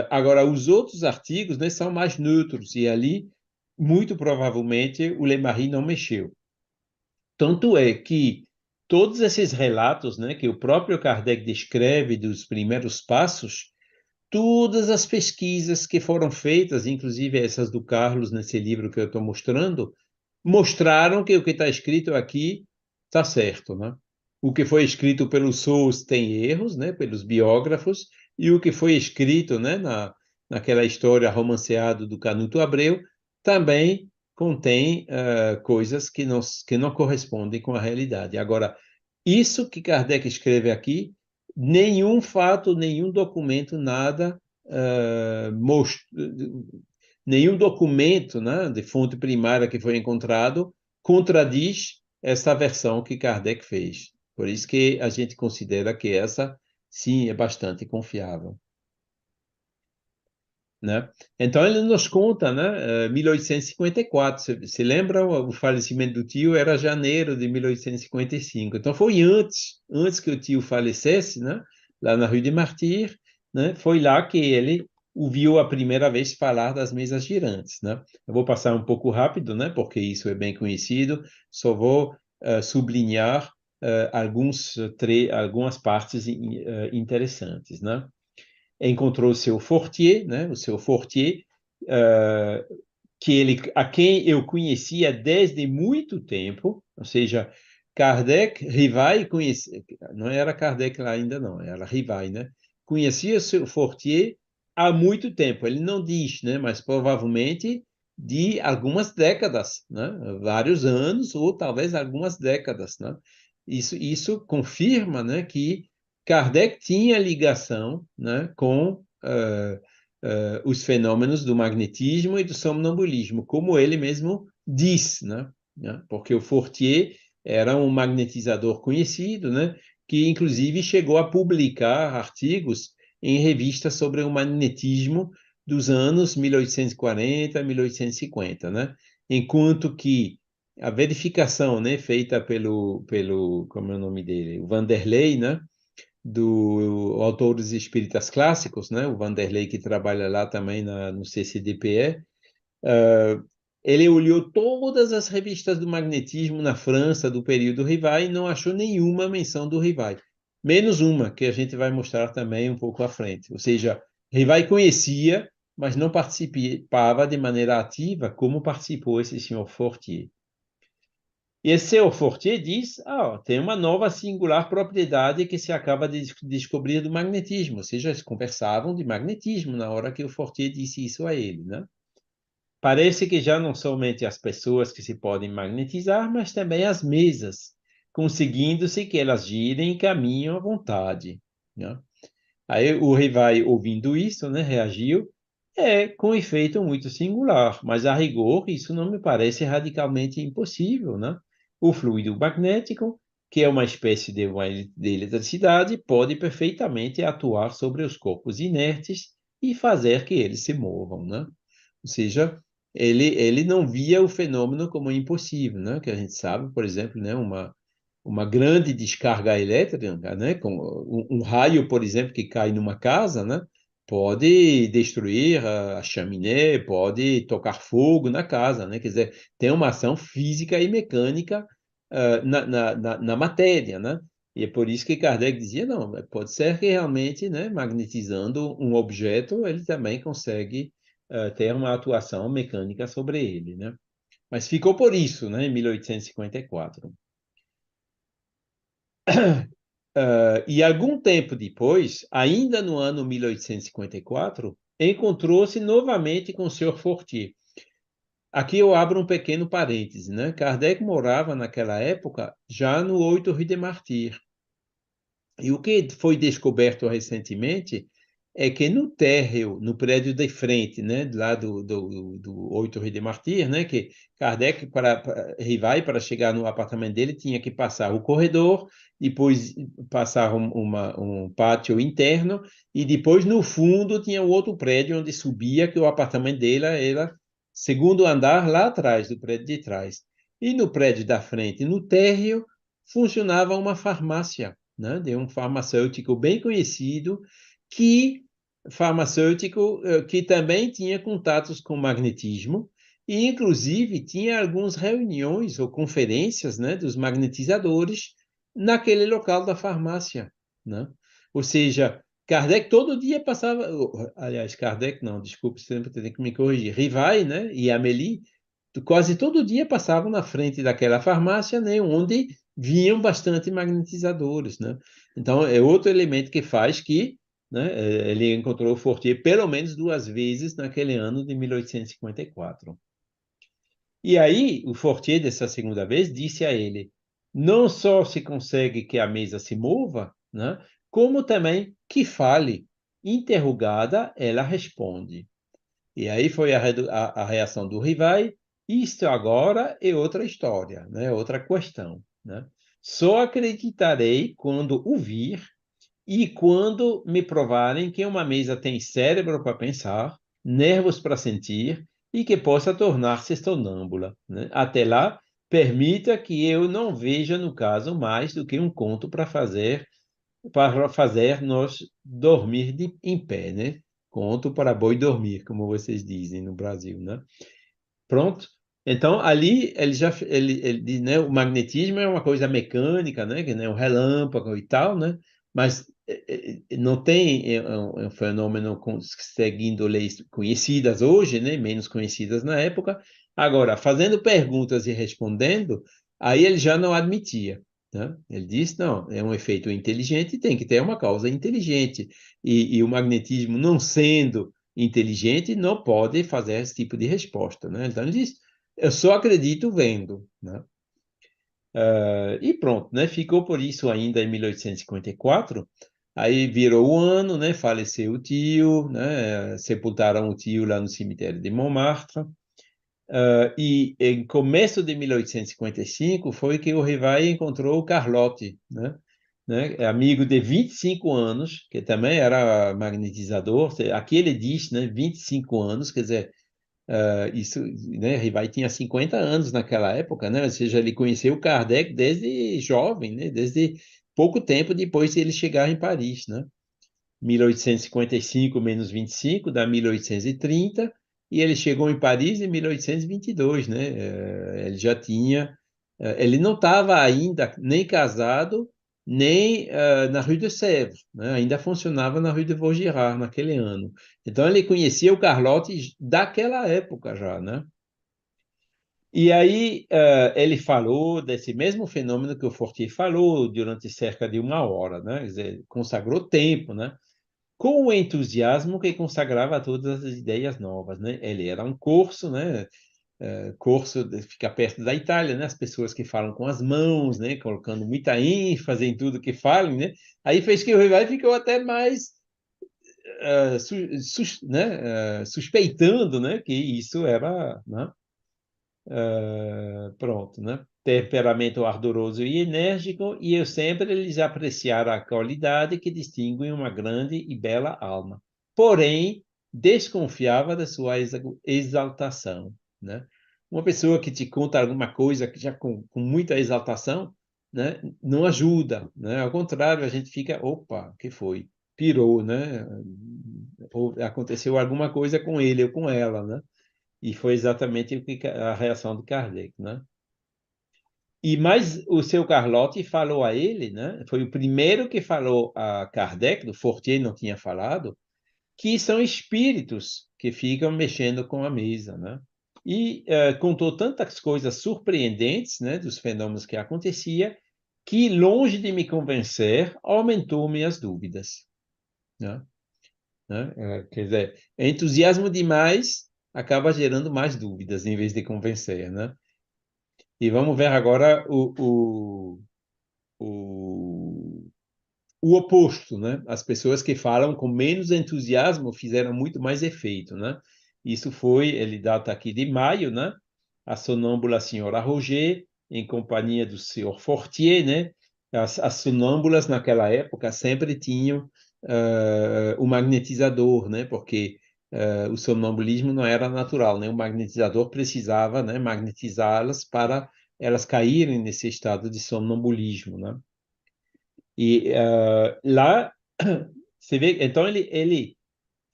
Agora, os outros artigos, né, são mais neutros, e ali, muito provavelmente, o Lemarie não mexeu. Tanto é que todos esses relatos, né, que o próprio Kardec descreve dos primeiros passos, todas as pesquisas que foram feitas, inclusive essas do Carlos nesse livro que eu estou mostrando, mostraram que o que está escrito aqui está certo, né? O que foi escrito pelos Sous tem erros, né? Pelos biógrafos, e o que foi escrito, né? Naquela história romanceada do Canuto Abreu também contém coisas que não correspondem com a realidade. Agora, isso que Kardec escreve aqui, nenhum fato, nenhum documento, nada nenhum documento, né, de fonte primária que foi encontrado contradiz essa versão que Kardec fez. Por isso que a gente considera que essa, sim, é bastante confiável. Né? Então ele nos conta, né, 1854. Você lembra o falecimento do tio era janeiro de 1855. Então foi antes que o tio falecesse, né, lá na Rue de Martyrs, né? Foi lá que ele o viu a primeira vez falar das mesas girantes, né? Eu vou passar um pouco rápido, né, porque isso é bem conhecido. Só vou sublinhar algumas partes interessantes, né? Encontrou o seu Fortier, né? O seu Fortier, a quem eu conhecia desde muito tempo, ou seja, Kardec, Rivai conhecia, não era Kardec lá ainda não, era Rivai, né? Conhecia o seu Fortier há muito tempo. Ele não diz, né? Mas provavelmente de algumas décadas, né? Vários anos ou talvez algumas décadas, né? Isso confirma, né, que Kardec tinha ligação, né, com os fenômenos do magnetismo e do somnambulismo, como ele mesmo diz, né? Porque o Fortier era um magnetizador conhecido, né? Que inclusive chegou a publicar artigos em revistas sobre o magnetismo dos anos 1840 a 1850, né? Enquanto que a verificação, né, feita como é o nome dele, o Vanderlei, né, do autor dos Espíritas Clássicos, né, o Vanderlei, que trabalha lá também no CCDPE, ele olhou todas as revistas do magnetismo na França do período Rivai e não achou nenhuma menção do Rivai, menos uma que a gente vai mostrar também um pouco à frente. Ou seja, Rivai conhecia, mas não participava de maneira ativa como participou esse senhor Fortier. E esse senhor Fortier diz, tem uma nova singular propriedade que se acaba de descobrir do magnetismo, ou seja, eles conversavam de magnetismo na hora que o Fortier disse isso a ele, né? Parece que já não somente as pessoas que se podem magnetizar, mas também as mesas, conseguindo-se que elas girem e caminham à vontade, né? Aí o Rivai, ouvindo isso, né, reagiu, com efeito muito singular, mas a rigor isso não me parece radicalmente impossível, né? O fluido magnético, que é uma espécie de eletricidade, pode perfeitamente atuar sobre os corpos inertes e fazer que eles se movam, né? Ou seja, ele não via o fenômeno como impossível, né? Que a gente sabe, por exemplo, né, uma grande descarga elétrica, né, com um raio, por exemplo, que cai numa casa, né, pode destruir a chaminé, pode tocar fogo na casa, né? Quer dizer, tem uma ação física e mecânica na matéria, né? E é por isso que Kardec dizia, não, pode ser que realmente, né, magnetizando um objeto, ele também consegue ter uma atuação mecânica sobre ele, né? Mas ficou por isso, né, em 1854. E algum tempo depois, ainda no ano 1854, encontrou-se novamente com o Sr. Fortier. Aqui eu abro um pequeno parêntese, né? Kardec morava naquela época já no 8 Rue de Martyr. E o que foi descoberto recentemente é que no térreo, no prédio de frente, né, lá do 8 Rue de Martyr, né, que Kardec, para Rivai, para chegar no apartamento dele, tinha que passar o corredor, depois passar um pátio interno, e depois, no fundo, tinha um outro prédio onde subia, que o apartamento dele era segundo andar, lá atrás, do prédio de trás. E no prédio da frente, no térreo, funcionava uma farmácia, né, de um farmacêutico bem conhecido, que que também tinha contatos com magnetismo e, inclusive, tinha algumas reuniões ou conferências, né, dos magnetizadores naquele local da farmácia, né? Ou seja, Kardec todo dia passava, aliás, Kardec não, desculpe, sempre tenho que me corrigir, Rivai, né, e Amélie quase todo dia passavam na frente daquela farmácia, né, onde vinham bastante magnetizadores, né? Então, é outro elemento que faz que, né, ele encontrou o Fortier pelo menos duas vezes naquele ano de 1854. E aí, o Fortier, dessa segunda vez, disse a ele, não só se consegue que a mesa se mova, né, como também que fale. Interrogada, ela responde. E aí foi a reação do Rivai. Isto agora é outra história, né? Outra questão, né? Só acreditarei quando o vir e quando me provarem que uma mesa tem cérebro para pensar, nervos para sentir e que possa tornar-se sonâmbula, né? Até lá, permita que eu não veja, no caso, mais do que um conto para fazer nós dormir em pé, né? Conto para boi dormir, como vocês dizem no Brasil, né? Pronto. Então, ali ele diz, né, o magnetismo é uma coisa mecânica, né, que é um relâmpago e tal, né? Mas não tem é um fenômeno seguindo leis conhecidas hoje, né, menos conhecidas na época. Agora, fazendo perguntas e respondendo, aí ele já não admitia, né? Ele disse, não, é um efeito inteligente, tem que ter uma causa inteligente. E o magnetismo não sendo inteligente não pode fazer esse tipo de resposta, né? Então ele diz, eu só acredito vendo, né? E pronto, né? Ficou por isso ainda em 1854. Aí virou o ano, né? Faleceu o tio, né? Sepultaram o tio lá no cemitério de Montmartre. E em começo de 1855 foi que o Rivai encontrou o Carlotti, né? É amigo de 25 anos, que também era magnetizador. Aqui ele diz, né, 25 anos, quer dizer, isso, né, Rivai tinha 50 anos naquela época, né? Ou seja, ele conheceu Kardec desde jovem, né? Desde pouco tempo depois de ele chegar em Paris, né? 1855 menos 25 dá 1830, e ele chegou em Paris em 1822, né? Ele já tinha, ele não estava ainda nem casado, nem na Rue de Sèvres, né? Ainda funcionava na Rue de Vaugirard naquele ano. Então ele conhecia o Carlotti daquela época já, né? E aí ele falou desse mesmo fenômeno que o Fortier falou durante cerca de 1 hora, né? Quer dizer, consagrou tempo, né? Com o entusiasmo que consagrava todas as ideias novas, né? Ele era um curso, né? Curso fica perto da Itália, né? As pessoas que falam com as mãos, né? Colocando muita ênfase em tudo que falam, né? Aí fez que o Rivai ficou até mais suspeitando, né? Que isso era, né? Pronto, né? Temperamento ardoroso e enérgico, e eu sempre lhes apreciara a qualidade que distingue uma grande e bela alma. Porém, desconfiava da sua exaltação, né? Uma pessoa que te conta alguma coisa que já com muita exaltação, né? Não ajuda, né? Ao contrário, a gente fica, opa, o que foi? Pirou, né? Ou aconteceu alguma coisa com ele ou com ela, né? E foi exatamente o que a reação de Kardec, né? E mais o seu Carlotti falou a ele, né? Foi o primeiro que falou a Kardec, do Fortier não tinha falado, que são espíritos que ficam mexendo com a mesa, né? E contou tantas coisas surpreendentes, né, dos fenômenos que acontecia, que longe de me convencer, aumentou minhas dúvidas, né? Quer dizer, entusiasmo demais acaba gerando mais dúvidas em vez de convencer, né? E vamos ver agora o, o oposto, né? As pessoas que falam com menos entusiasmo fizeram muito mais efeito, né? Isso foi, ele data aqui de maio, né? A sonâmbula senhora Roger, em companhia do senhor Fortier, né? As sonâmbulas naquela época sempre tinham o magnetizador, né? Porque o sonambulismo não era natural, né? O magnetizador precisava, né, magnetizá-las para elas caírem nesse estado de sonambulismo, né? E lá você vê, então ele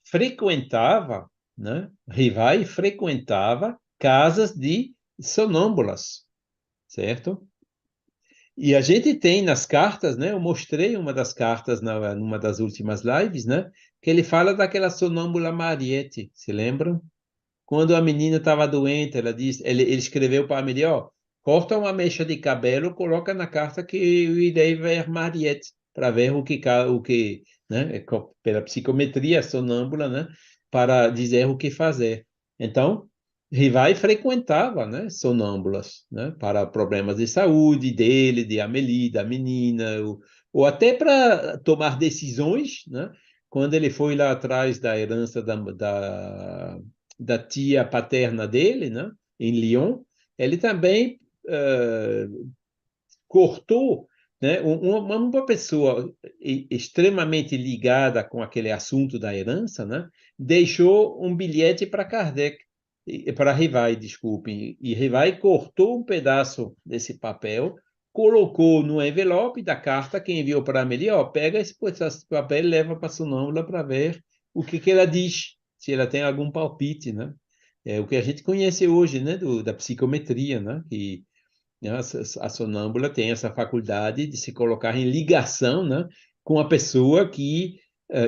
frequentava, né? Rivai frequentava casas de sonâmbulas, certo? E a gente tem nas cartas, né? Eu mostrei uma das cartas numa das últimas lives, né? Que ele fala daquela sonâmbula Mariette, se lembram? Quando a menina estava doente, ela disse, ele escreveu para a menina, ó, corta uma mecha de cabelo, coloca na carta que eu irei ver Mariette, para ver o que, né, pela psicometria sonâmbula, né, para dizer o que fazer. Então, Rivai frequentava, né, sonâmbulas, né, para problemas de saúde dele, de Amélie, da menina, ou até para tomar decisões, né, quando ele foi lá atrás da herança da tia paterna dele, né, em Lyon, ele também cortou, né, uma pessoa extremamente ligada com aquele assunto da herança, né, deixou um bilhete para Kardec, para Rivai, desculpe, e Rivai cortou um pedaço desse papel, colocou no envelope da carta que enviou para Amélie, ó, pega esse papel e leva para a sonâmbula para ver o que ela diz, se ela tem algum palpite, né? É o que a gente conhece hoje, né, da psicometria, né, que né, a sonâmbula tem essa faculdade de se colocar em ligação, né, com a pessoa que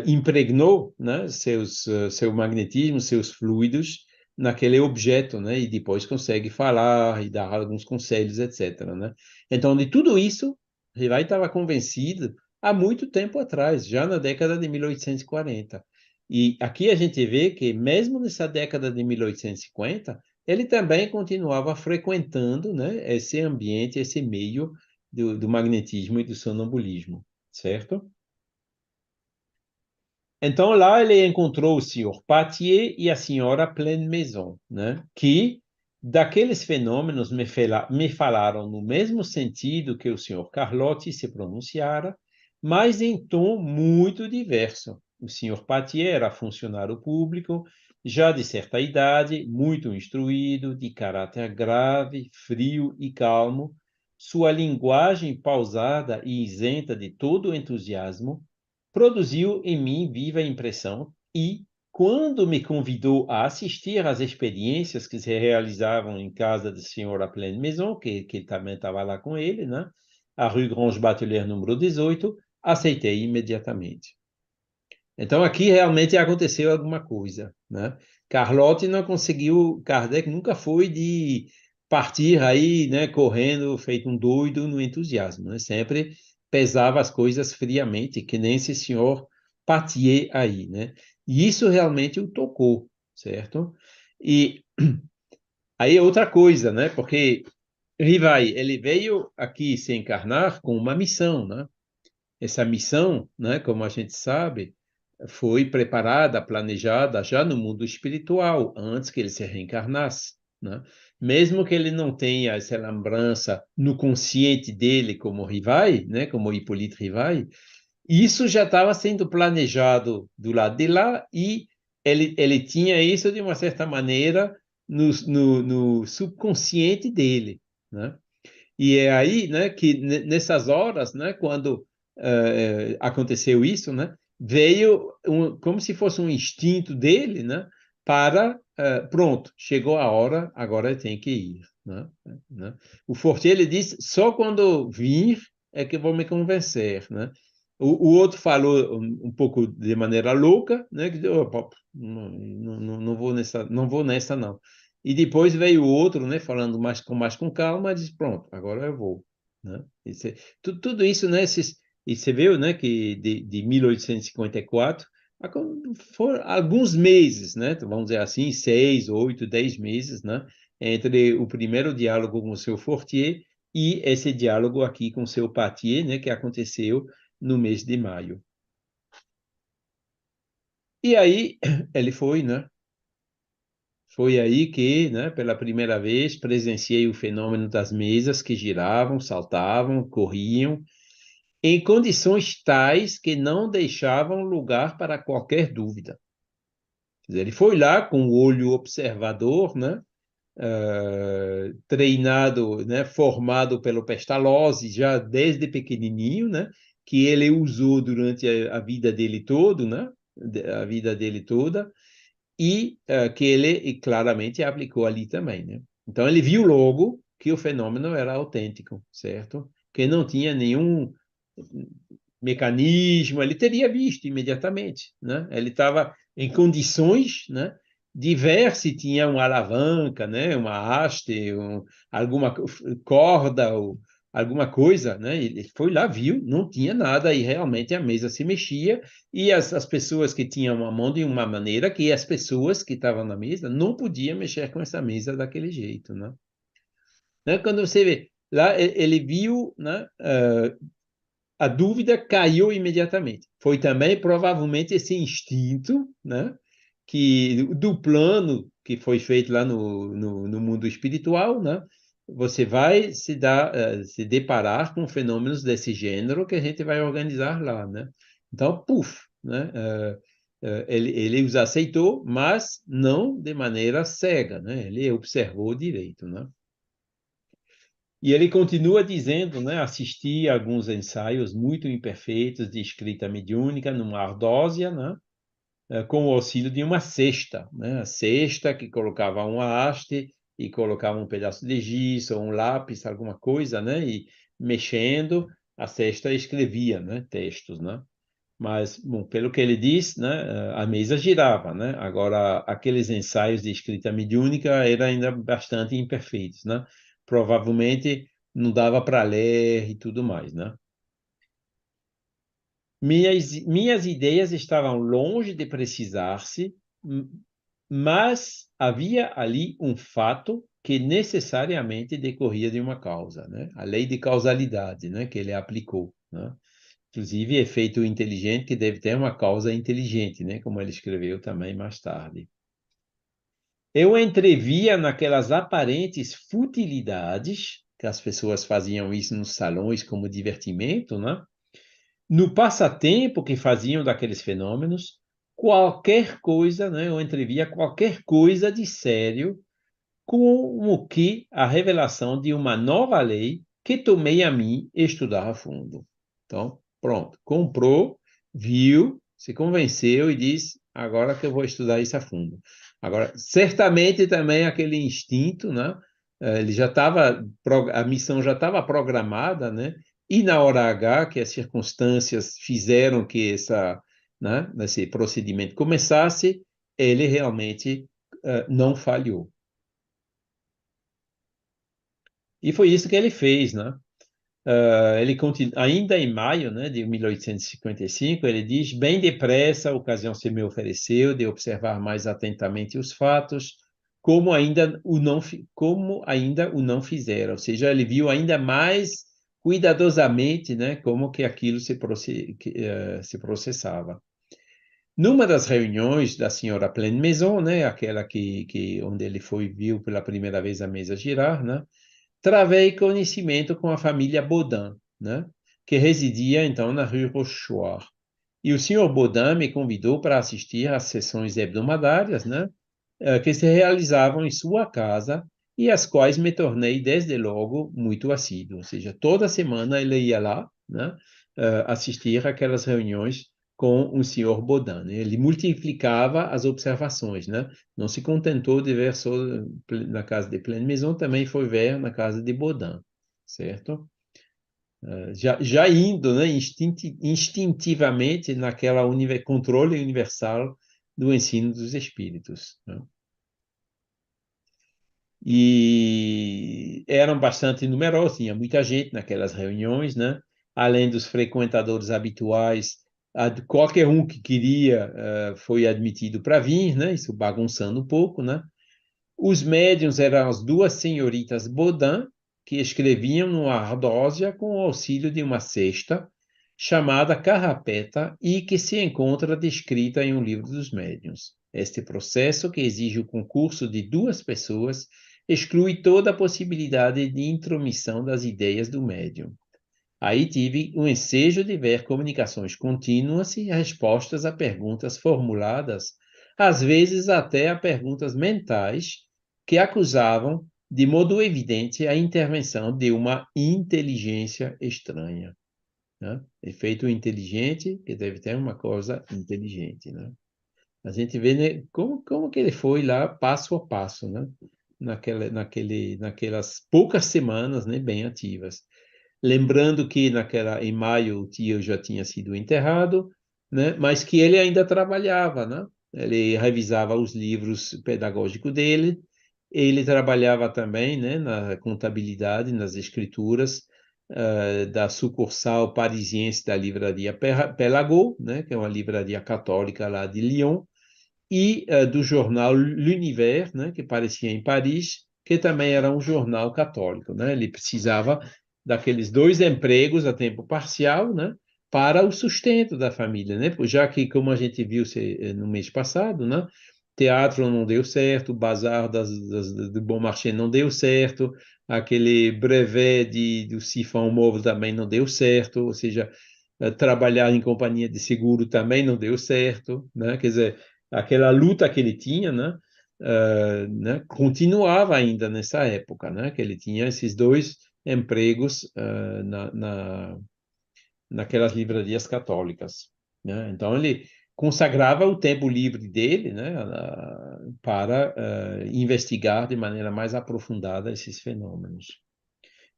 impregnou, né, seu magnetismo, seus fluidos naquele objeto, né, e depois consegue falar e dar alguns conselhos, etc., né? Então, de tudo isso, Rivai estava convencido há muito tempo atrás, já na década de 1840. E aqui a gente vê que, mesmo nessa década de 1850, ele também continuava frequentando, né, esse ambiente, esse meio do magnetismo e do sonambulismo, certo? Então, lá ele encontrou o senhor Patier e a senhora Pleine Maison, né, que daqueles fenômenos me falaram no mesmo sentido que o senhor Carlotti se pronunciara, mas em tom muito diverso. O senhor Patier era funcionário público, já de certa idade, muito instruído, de caráter grave, frio e calmo. Sua linguagem pausada e isenta de todo entusiasmo produziu em mim viva impressão e, quando me convidou a assistir às experiências que se realizavam em casa da senhora Pleine Maison, que também estava lá com ele, né? A Rue Grange Batelier, número 18, aceitei imediatamente. Então, aqui realmente aconteceu alguma coisa, né? Carlotti não conseguiu, Kardec nunca foi de partir aí, né, correndo, feito um doido no entusiasmo, né? Sempre pesava as coisas friamente, que nem esse senhor Patier aí, né? E isso realmente o tocou, certo? E aí é outra coisa, né? Porque Rivai, ele veio aqui se encarnar com uma missão, né? Essa missão, né, como a gente sabe, foi preparada, planejada já no mundo espiritual, antes que ele se reencarnasse, né? Mesmo que ele não tenha essa lembrança no consciente dele como Rivai, né, como Hippolyte Rivai, isso já estava sendo planejado do lado de lá e ele tinha isso de uma certa maneira no subconsciente dele, né? E é aí, né, que nessas horas, né, quando aconteceu isso, né, veio como se fosse um instinto dele, né, para pronto, chegou a hora, agora tem que ir, né? O Fortier ele disse só quando vir é que vou me convencer, né? O outro falou um pouco de maneira louca, né, que opa, não vou nessa, não vou nessa não. E depois veio o outro, né, falando mais com calma, disse, pronto, agora eu vou, né? Tudo isso, né, e você viu, né, que de 1854 foram alguns meses, né, vamos dizer assim, 6, 8, 10 meses, né, entre o primeiro diálogo com o seu Fortier e esse diálogo aqui com o seu Patier, né, que aconteceu no mês de maio. E aí ele foi, né? Foi aí que, né, pela primeira vez, presenciei o fenômeno das mesas que giravam, saltavam, corriam, em condições tais que não deixavam lugar para qualquer dúvida. Quer dizer, ele foi lá com o olho observador, né, treinado, né, formado pelo Pestalozzi já desde pequenininho, né, que ele usou durante a vida dele todo, né, a vida dele toda, e que ele claramente aplicou ali também, né? Então ele viu logo que o fenômeno era autêntico, certo? Que não tinha nenhum mecanismo, ele teria visto imediatamente, né? Ele estava em condições, né, de ver se tinha uma alavanca, né, uma haste, alguma corda ou alguma coisa, né? Ele foi lá, viu, não tinha nada e realmente a mesa se mexia e as pessoas que tinham a mão de uma maneira que as pessoas que estavam na mesa não podiam mexer com essa mesa daquele jeito, né? Quando você vê lá, ele viu, né, a dúvida caiu imediatamente. Foi também provavelmente esse instinto, né, que do plano que foi feito lá no mundo espiritual, né? Você vai se deparar com fenômenos desse gênero que a gente vai organizar lá, né? Então, puf, né? Ele os aceitou, mas não de maneira cega, né? Ele observou direito, né? E ele continua dizendo, né, assisti a alguns ensaios muito imperfeitos de escrita mediúnica numa ardósia, né, com o auxílio de uma cesta, né, a cesta que colocava uma haste e colocava um pedaço de giz ou um lápis, alguma coisa, né, e mexendo, a cesta escrevia, né, textos, né. Mas, bom, pelo que ele diz, né, a mesa girava, né? Agora, aqueles ensaios de escrita mediúnica eram ainda bastante imperfeitos, né? Provavelmente não dava para ler e tudo mais, né? Minhas ideias estavam longe de precisar-se, mas havia ali um fato que necessariamente decorria de uma causa, né? A lei de causalidade, né? Que ele aplicou, né? Inclusive, efeito inteligente que deve ter uma causa inteligente, né? Como ele escreveu também mais tarde. Eu entrevia naquelas aparentes futilidades, que as pessoas faziam isso nos salões como divertimento, né? No passatempo que faziam daqueles fenômenos, qualquer coisa, né? Eu entrevia qualquer coisa de sério, como que a revelação de uma nova lei que tomei a mim estudar a fundo. Então, pronto, comprou, viu, se convenceu e disse, agora que eu vou estudar isso a fundo. Agora, certamente também aquele instinto, né? Ele já estava, a missão já estava programada, né? E na hora H, que as circunstâncias fizeram que né, esse procedimento começasse, ele realmente não falhou. E foi isso que ele fez, né? Ele ainda em maio, né, de 1855, ele diz: bem depressa a ocasião se me ofereceu de observar mais atentamente os fatos, como ainda o não fizera. Ou seja, ele viu ainda mais cuidadosamente, né, como que aquilo se processava. Numa das reuniões da senhora Pleine Maison, né, aquela onde ele viu pela primeira vez a mesa girar, né, travei conhecimento com a família Baudin, né, que residia então na Rue Rochechouart. E o senhor Baudin me convidou para assistir às sessões hebdomadárias, né, que se realizavam em sua casa e às quais me tornei, desde logo, muito assíduo. Ou seja, toda semana ele ia lá, né, assistir aquelas reuniões com o senhor Baudin, né? Ele multiplicava as observações, né? Não se contentou de ver só na casa de Pleine Maison, também foi ver na casa de Baudin, certo? Já indo, né, instintivamente naquela controle universal do ensino dos espíritos, né? E eram bastante numerosos, tinha muita gente naquelas reuniões, né? Além dos frequentadores habituais, qualquer um que queria foi admitido para vir, né? Isso bagunçando um pouco, né? Os médiuns eram as duas senhoritas Baudin, que escreviam numa ardósia com o auxílio de uma cesta chamada carrapeta e que se encontra descrita em um livro dos médiuns. Este processo, que exige o concurso de duas pessoas, exclui toda a possibilidade de intromissão das ideias do médium. Aí tive o ensejo de ver comunicações contínuas e respostas a perguntas formuladas, às vezes até a perguntas mentais, que acusavam, de modo evidente, a intervenção de uma inteligência estranha, né? Efeito inteligente, que deve ter uma coisa inteligente, né? A gente vê, né, como que ele foi lá passo a passo, né? Naquelas poucas semanas, né, bem ativas. Lembrando que em maio o tio já tinha sido enterrado, né? Mas que ele ainda trabalhava, né? Ele revisava os livros pedagógicos dele, ele trabalhava também, né, na contabilidade, nas escrituras da sucursal parisiense da livraria Pelagot, né, que é uma livraria católica lá de Lyon, e do jornal L'Univers, né, que aparecia em Paris, que também era um jornal católico, né? Ele precisava daqueles dois empregos a tempo parcial, né, para o sustento da família, né? Já que, como a gente viu no mês passado, né, teatro não deu certo, o bazar do Bon Marché não deu certo, aquele brevet do Sifão Móvel também não deu certo, ou seja, trabalhar em companhia de seguro também não deu certo, né? Quer dizer, aquela luta que ele tinha, né, continuava ainda nessa época, né, que ele tinha esses dois empregos naquelas livrarias católicas, né? Então ele consagrava o tempo livre dele, né, para investigar de maneira mais aprofundada esses fenômenos.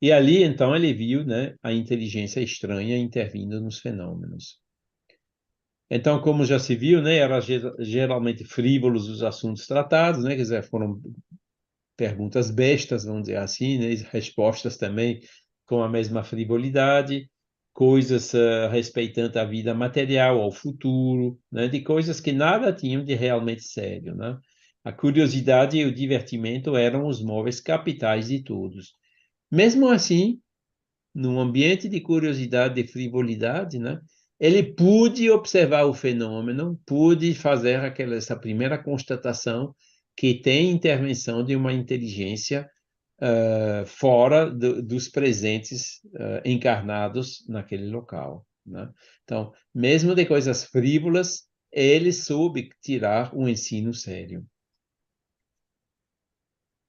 E ali, então, ele viu, né, a inteligência estranha intervindo nos fenômenos. Então, como já se viu, né, eram geralmente frívolos os assuntos tratados, né, quer dizer, foram perguntas bestas, vamos dizer assim, né, respostas também com a mesma frivolidade, coisas respeitando a vida material, ao futuro, né, de coisas que nada tinham de realmente sério, né? A curiosidade e o divertimento eram os móveis capitais de todos. Mesmo assim, num ambiente de curiosidade e frivolidade, né? Ele pôde observar o fenômeno, pôde fazer essa primeira constatação que tem intervenção de uma inteligência fora dos presentes encarnados naquele local, né? Então, mesmo de coisas frívolas, ele soube tirar um ensino sério.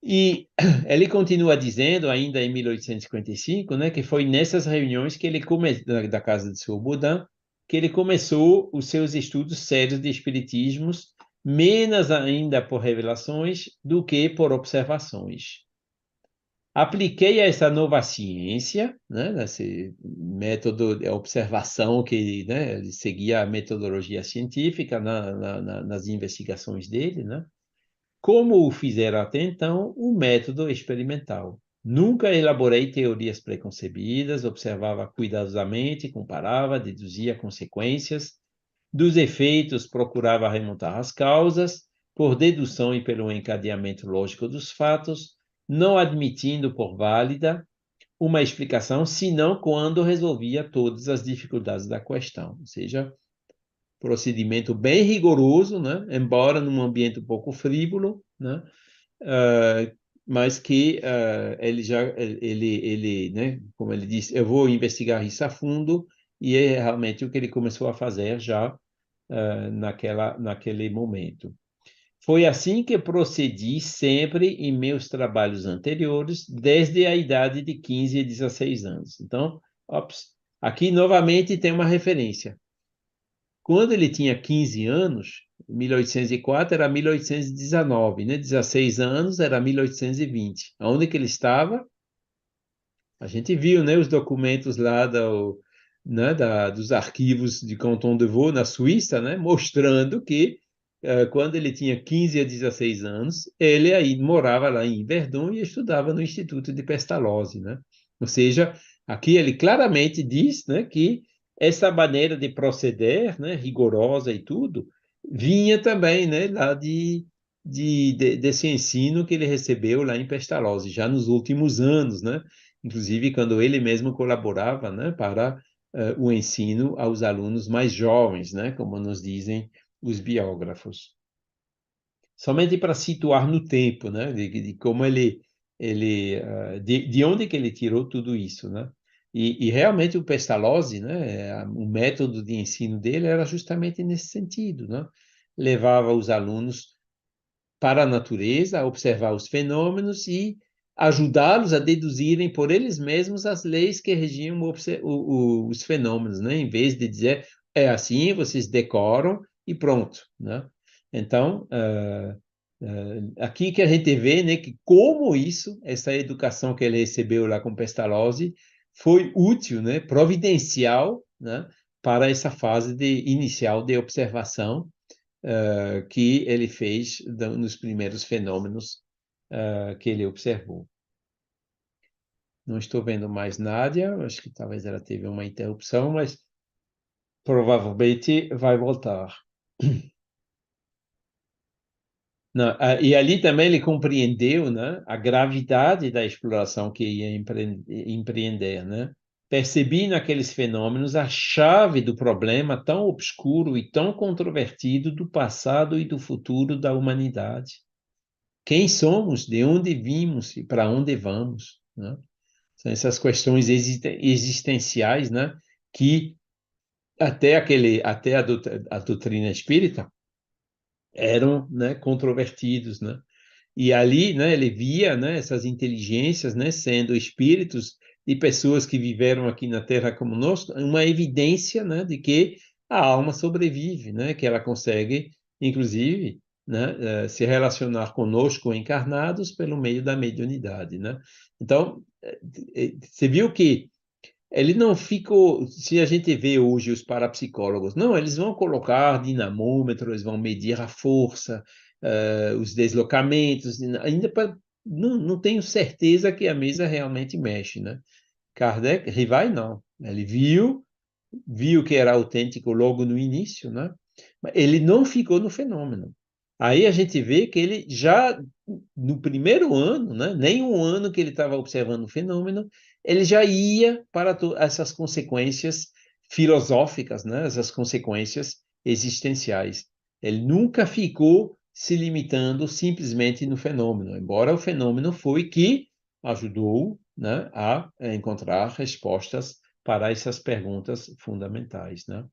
E ele continua dizendo, ainda em 1855, né, que foi nessas reuniões que da casa de seu Baudin, que ele começou os seus estudos sérios de espiritismos, menos ainda por revelações do que por observações. Apliquei a essa nova ciência, né, nesse método de observação que, né, ele seguia a metodologia científica nas investigações dele, né? Como o fizera até então, o método experimental. Nunca elaborei teorias preconcebidas, observava cuidadosamente, comparava, deduzia consequências. Dos efeitos, procurava remontar as causas, por dedução e pelo encadeamento lógico dos fatos, não admitindo por válida uma explicação, senão quando resolvia todas as dificuldades da questão. Ou seja, procedimento bem rigoroso, né? Embora num ambiente um pouco frívolo, né? Mas que ele, né? Como ele disse, eu vou investigar isso a fundo, e é realmente o que ele começou a fazer já naquele momento. Foi assim que procedi sempre em meus trabalhos anteriores, desde a idade de 15 a 16 anos. Então, aqui novamente tem uma referência. Quando ele tinha 15 anos, 1804 era 1819, né? 16 anos era 1820. Aonde que ele estava? A gente viu, né, os documentos lá né, dos arquivos de Canton de Vaud, na Suíça, né, mostrando que quando ele tinha 15 a 16 anos, ele aí morava lá em Verdun e estudava no Instituto de Pestalozzi, né? Ou seja, aqui ele claramente diz, né, que essa maneira de proceder, né, rigorosa e tudo, vinha também, né, lá desse ensino que ele recebeu lá em Pestalozzi, já nos últimos anos, né? Inclusive quando ele mesmo colaborava, né, para o ensino aos alunos mais jovens, né, como nos dizem os biógrafos. Somente para situar no tempo, né, de como de onde que ele tirou tudo isso, né? E realmente o Pestalozzi, né, o método de ensino dele era justamente nesse sentido, né? Levava os alunos para a natureza, a observar os fenômenos e ajudá-los a deduzirem por eles mesmos as leis que regiam os fenômenos, né? Em vez de dizer, é assim, vocês decoram e pronto, né? Então, aqui que a gente vê, né, que como essa educação que ele recebeu lá com Pestalozzi, foi útil, né, providencial, né, para essa fase inicial de observação que ele fez nos primeiros fenômenos que ele observou. Não estou vendo mais Nádia, acho que talvez ela teve uma interrupção, mas provavelmente vai voltar. Não, e ali também ele compreendeu, né, a gravidade da exploração que ia empreender, né? Percebi naqueles fenômenos a chave do problema tão obscuro e tão controvertido do passado e do futuro da humanidade. Quem somos, de onde vimos e para onde vamos, né? São essas questões existenciais, né, que até a doutrina espírita eram, né, controvertidos, né? E ali, né, ele via, né, essas inteligências, né, sendo espíritos de pessoas que viveram aqui na Terra como nós, uma evidência, né, de que a alma sobrevive, né, que ela consegue, inclusive, né, se relacionar conosco encarnados pelo meio da mediunidade, né? Então, você viu que ele não ficou, se a gente vê hoje os parapsicólogos, não, eles vão colocar dinamômetro, eles vão medir a força, os deslocamentos, ainda não tenho certeza que a mesa realmente mexe, né? Kardec, Rivai não, ele viu que era autêntico logo no início, né? Mas ele não ficou no fenômeno. Aí a gente vê que ele já no primeiro ano, né, nem um ano que ele estava observando o fenômeno, ele já ia para essas consequências filosóficas, né, essas consequências existenciais. Ele nunca ficou se limitando simplesmente no fenômeno, embora o fenômeno foi que ajudou, né, a encontrar respostas para essas perguntas fundamentais, né?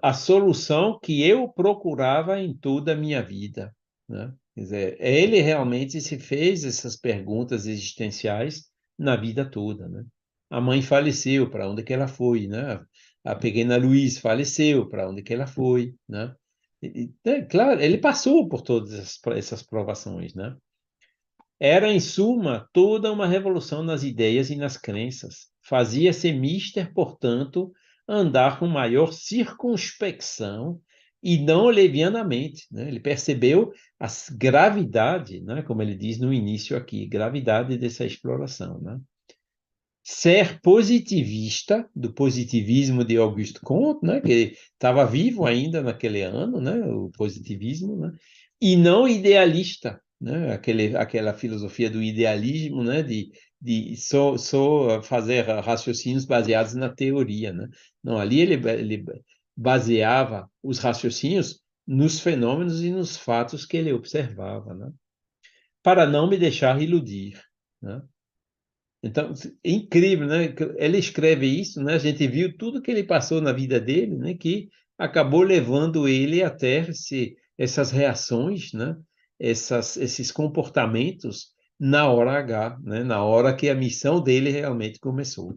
A solução que eu procurava em toda a minha vida, né? Quer dizer, ele realmente se fez essas perguntas existenciais na vida toda, né? A mãe faleceu, para onde que ela foi, né? A pequena Luiz faleceu, para onde que ela foi, né? Claro, ele passou por todas essas provações, né? Era, em suma, toda uma revolução nas ideias e nas crenças. Fazia-se mister, portanto, andar com maior circunspecção e não levianamente, né? Ele percebeu a gravidade, né? Como ele diz no início aqui, gravidade dessa exploração, né? Ser positivista, do positivismo de Auguste Comte, né? Que estava vivo ainda naquele ano, né? O positivismo, né? E não idealista, né? Aquela filosofia do idealismo, né? De só fazer raciocínios baseados na teoria, né? Não, ali ele baseava os raciocínios nos fenômenos e nos fatos que ele observava, né? Para não me deixar iludir, né? Então, é incrível, né? Ele escreve isso, né? A gente viu tudo que ele passou na vida dele, né? Que acabou levando ele até essas reações, né? Esses comportamentos na hora H, né? Na hora que a missão dele realmente começou.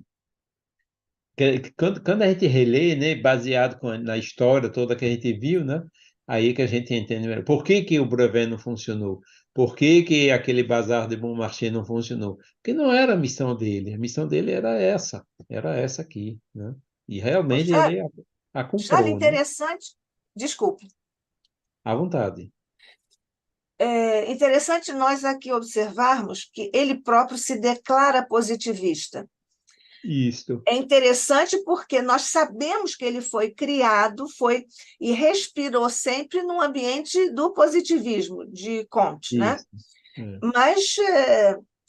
Quando a gente relê, né, baseado na história toda que a gente viu, né, aí que a gente entende melhor. Por que que o brevet não funcionou? Por que que aquele bazar de Bon Marché não funcionou? Porque não era a missão dele era essa aqui, né? E realmente Charles, ele a Charles, comprou, né? interessante, desculpe, À vontade. é interessante nós aqui observarmos que ele próprio se declara positivista. Isto, É interessante porque nós sabemos que ele foi criado, foi e respirou sempre num ambiente do positivismo de Comte, né? isso. É. Mas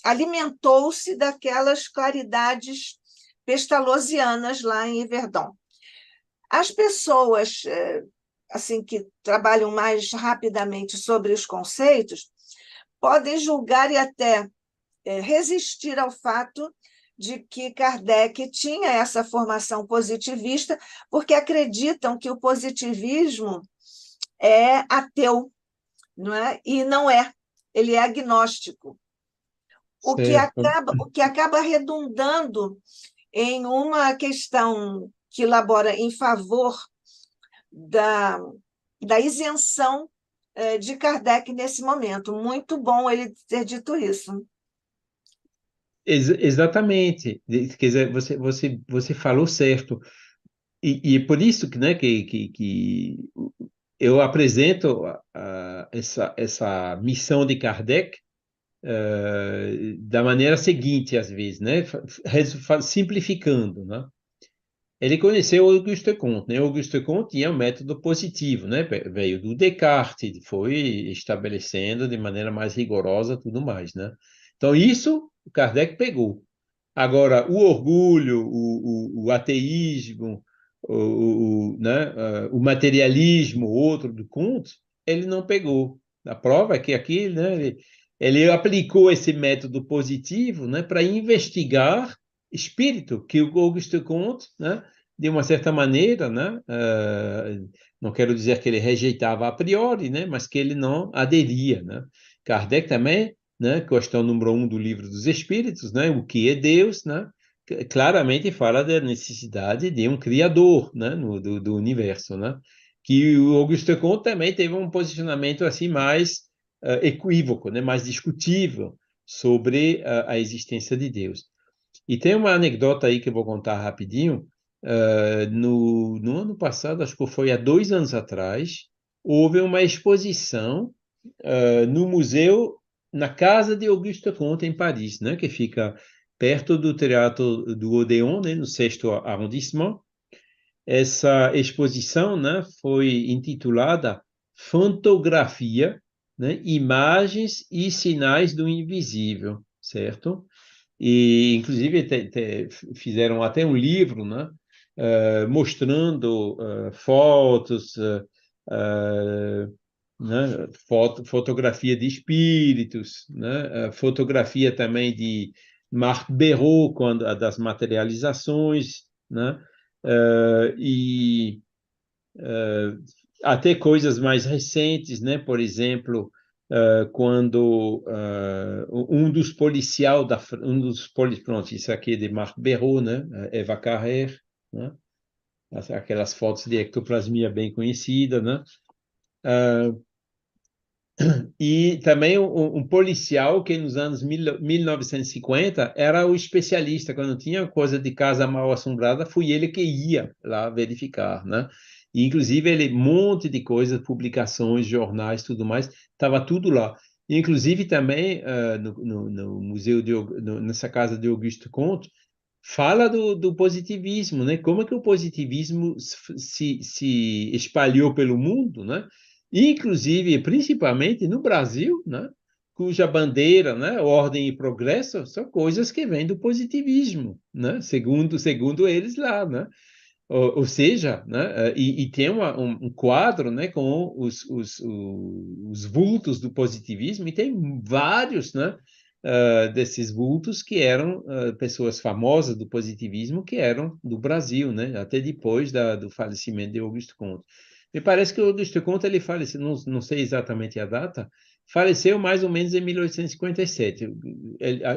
alimentou-se daquelas claridades pestalozzianas lá em Yverdon. As pessoas assim que trabalham mais rapidamente sobre os conceitos podem julgar e até resistir ao fato de que Kardec tinha essa formação positivista, porque acreditam que o positivismo é ateu, não é? E não é, ele é agnóstico, Certo. o que acaba redundando em uma questão que elabora em favor da, da isenção de Kardec nesse momento. Muito bom ele ter dito isso. Exatamente. Quer dizer, você falou certo. E é por isso que, né, que eu apresento essa missão de Kardec da maneira seguinte, às vezes, né, simplificando, né? Ele conheceu Auguste Comte, né? Auguste Comte tinha um método positivo, né? Veio do Descartes, foi estabelecendo de maneira mais rigorosa tudo mais, né? Então isso o Kardec pegou. Agora, o orgulho, o ateísmo, né, o materialismo, outro do Comte, ele não pegou. A prova é que aqui, né, ele aplicou esse método positivo, né, para investigar espírito, que o Auguste Comte, né, de uma certa maneira, né, não quero dizer que ele rejeitava a priori, né, mas que ele não aderia. Né? Kardec também, né, questão número 1 do Livro dos Espíritos, né, o que é Deus, né, claramente fala da necessidade de um criador, né, do universo, né, que o Auguste Comte também teve um posicionamento assim mais equívoco, né, mais discutível sobre a existência de Deus. E tem uma anedota aí que eu vou contar rapidinho. No ano passado, acho que foi há 2 anos atrás, houve uma exposição no museu, na casa de Auguste Comte, em Paris, né, que fica perto do Teatro do Odéon, né, no 6º arrondissement. Essa exposição, né, foi intitulada Fotografia, né, Imagens e Sinais do Invisível, certo? E, inclusive, fizeram até um livro, né, mostrando fotos, né, fotografia de espíritos, né, fotografia também de Marc Béraud, das materializações, né, e até coisas mais recentes, né, por exemplo, quando pronto, isso aqui é de Marc Béraud, né, Eva Carrère, né, aquelas fotos de ectoplasmia bem conhecida, né, e também um policial que nos anos 1950 era o especialista, quando tinha coisa de casa mal assombrada, foi ele que ia lá verificar, né? E, inclusive, ele, um monte de coisas, publicações, jornais, tudo mais, estava tudo lá. Inclusive, também, no museu, nessa casa de Auguste Comte, fala do positivismo, né? Como é que o positivismo se espalhou pelo mundo, né? Inclusive, principalmente no Brasil, né? Cuja bandeira, né? Ordem e progresso são coisas que vêm do positivismo, né? Segundo eles lá, né? Ou seja, né? E tem um quadro, né? Com os vultos do positivismo e tem vários, né? Desses vultos que eram pessoas famosas do positivismo que eram do Brasil, né? Até depois do falecimento de Auguste Comte. Me parece que o Auguste Comte ele faleceu, não sei exatamente a data, faleceu mais ou menos em 1857,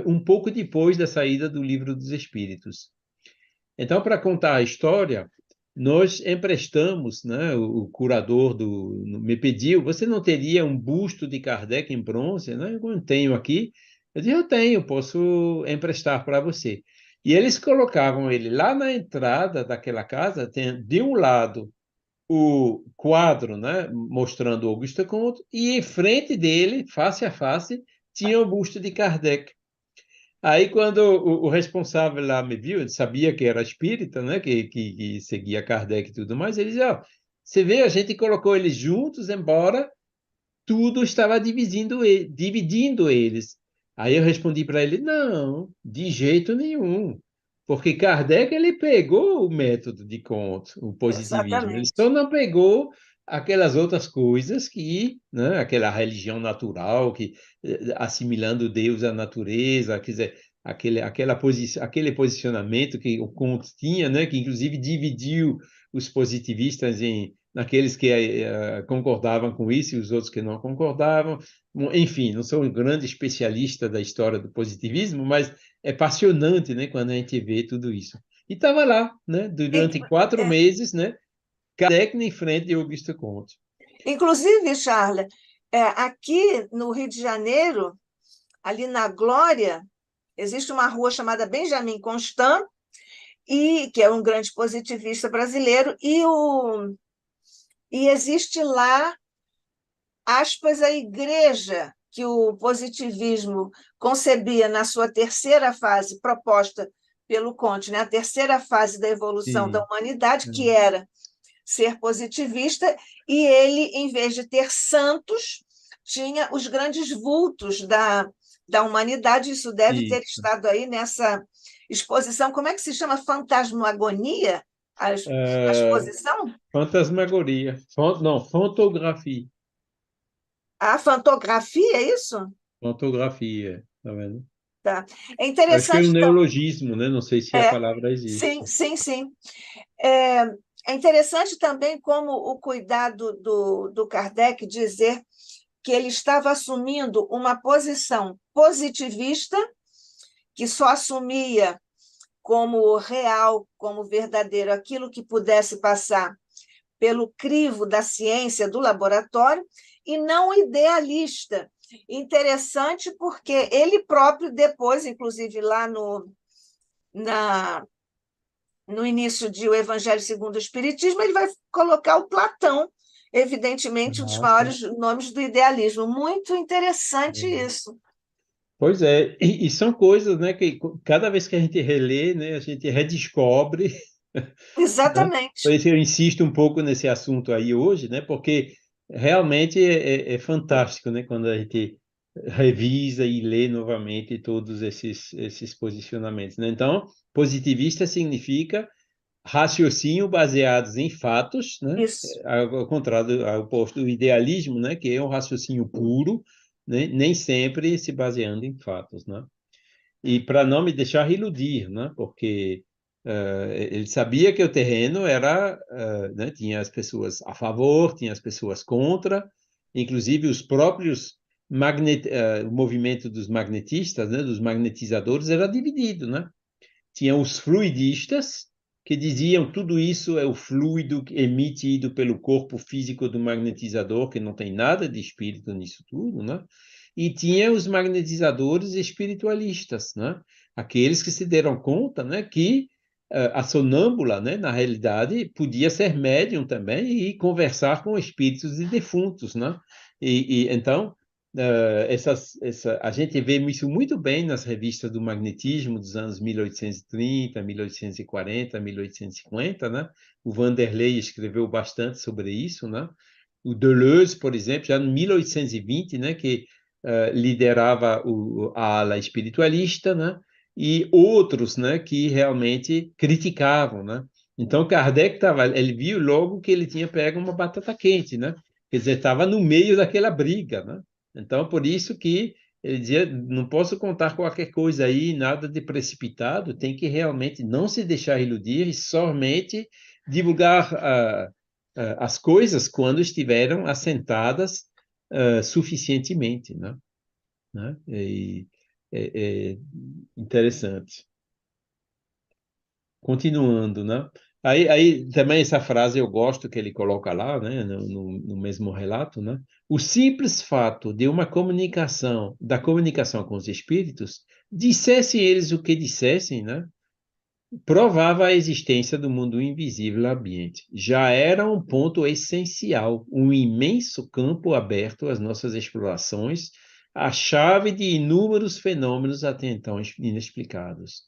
um pouco depois da saída do Livro dos Espíritos. Então, para contar a história, nós emprestamos, né, o curador me pediu, você não teria um busto de Kardec em bronze? Né? Eu tenho aqui. Eu disse, eu tenho, posso emprestar para você. E eles colocavam ele lá na entrada daquela casa, tem, de um lado o quadro, né, mostrando Auguste Comte, e em frente dele, face a face, tinha o busto de Kardec. Aí, quando o responsável lá me viu, ele sabia que era espírita, né, que seguia Kardec e tudo mais, ele disse, ó, você vê, a gente colocou eles juntos, embora tudo estava dividindo eles. Aí eu respondi para ele, não, de jeito nenhum, porque Kardec, ele pegou o método de Comte, o positivismo, ele só Exatamente. não pegou aquelas outras coisas que, né, aquela religião natural, que assimilando Deus à natureza, quer dizer, aquele posicionamento que o Comte tinha, né, que inclusive dividiu os positivistas naqueles que concordavam com isso e os outros que não concordavam. Enfim, não sou um grande especialista da história do positivismo, mas é apaixonante, né, quando a gente vê tudo isso. E estava lá, né, durante In- 4 meses, né, Kardec em frente de Auguste Comte. Inclusive, Charla, aqui no Rio de Janeiro, ali na Glória, existe uma rua chamada Benjamin Constant, que é um grande positivista brasileiro, e existe lá, aspas, a igreja que o positivismo concebia na sua terceira fase, proposta pelo Comte, né? A terceira fase da evolução da Sim. humanidade, que era ser positivista, e ele, em vez de ter santos, tinha os grandes vultos da humanidade. Isso deve ter Isso. estado aí nessa exposição. Como é que se chama? Fantasmagonia? A Uh, exposição? fantasmagoria. Não, fotografia. A fantografia, é isso? Fotografia, tá vendo? Tá. É Acho que é um interessante também. neologismo, né? Não sei se a É, palavra sim, existe. sim, sim. É, é interessante também como o cuidado do Kardec dizer que ele estava assumindo uma posição positivista, que só assumia como real, como verdadeiro, aquilo que pudesse passar pelo crivo da ciência do laboratório, e não idealista. Interessante porque ele próprio, depois, inclusive lá na, no início de O Evangelho segundo o Espiritismo, ele vai colocar o Platão, evidentemente, um dos Ah, sim. maiores nomes do idealismo. Muito interessante isso. Pois é, e são coisas, né, que cada vez que a gente relê, né, a gente redescobre, né? Por Exatamente. isso eu insisto um pouco nesse assunto aí hoje, né, porque realmente é fantástico, né, quando a gente revisa e lê novamente todos esses posicionamentos, né? Então, positivista significa raciocínio baseados em fatos, né? Isso. Ao contrário, ao oposto do idealismo, né? Que é um raciocínio puro, né? Nem sempre se baseando em fatos, né? E para não me deixar iludir, né? Porque ele sabia que o terreno era, né? Tinha as pessoas a favor, tinha as pessoas contra, inclusive os próprios o movimento dos magnetistas, né? Dos magnetizadores era dividido, né? Tinha os fluidistas, que diziam tudo isso é o fluido emitido pelo corpo físico do magnetizador, que não tem nada de espírito nisso tudo, né? E tinha os magnetizadores espiritualistas, né? Aqueles que se deram conta, né, que a sonâmbula, né, na realidade, podia ser médium também e conversar com espíritos de defuntos, né? Então, a gente vê isso muito bem nas revistas do magnetismo dos anos 1830, 1840, 1850, né? O Vanderlei escreveu bastante sobre isso, né? O Deleuze, por exemplo, já em 1820, né, que liderava a ala espiritualista, né? E outros, né, que realmente criticavam, né? Então Kardec ele viu logo que ele tinha pego uma batata quente, né? Quer dizer, estava no meio daquela briga, né? Então por isso que ele dizia, não posso contar qualquer coisa aí, nada de precipitado, tem que realmente não se deixar iludir e somente divulgar as coisas quando estiveram assentadas suficientemente, né? É interessante. Continuando, né? Aí também essa frase eu gosto que ele coloca lá, né, no mesmo relato, né? O simples fato de uma comunicação, da comunicação com os espíritos, dissessem eles o que dissessem, né? Provava a existência do mundo invisível ambiente. Já era um ponto essencial, um imenso campo aberto às nossas explorações, a chave de inúmeros fenômenos até então inexplicados.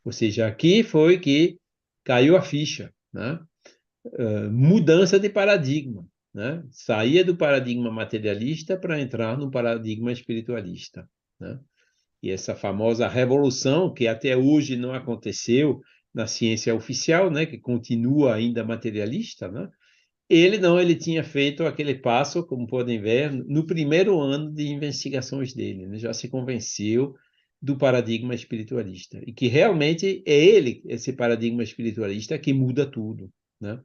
Ou seja, aqui foi que caiu a ficha, né? Mudança de paradigma, né? Saía do paradigma materialista para entrar no paradigma espiritualista, né? E essa famosa revolução, que até hoje não aconteceu na ciência oficial, né, que continua ainda materialista, né? Ele tinha feito aquele passo, como podem ver, no primeiro ano de investigações dele, né? Já se convenceu do paradigma espiritualista e que realmente é ele, esse paradigma espiritualista, que muda tudo, né?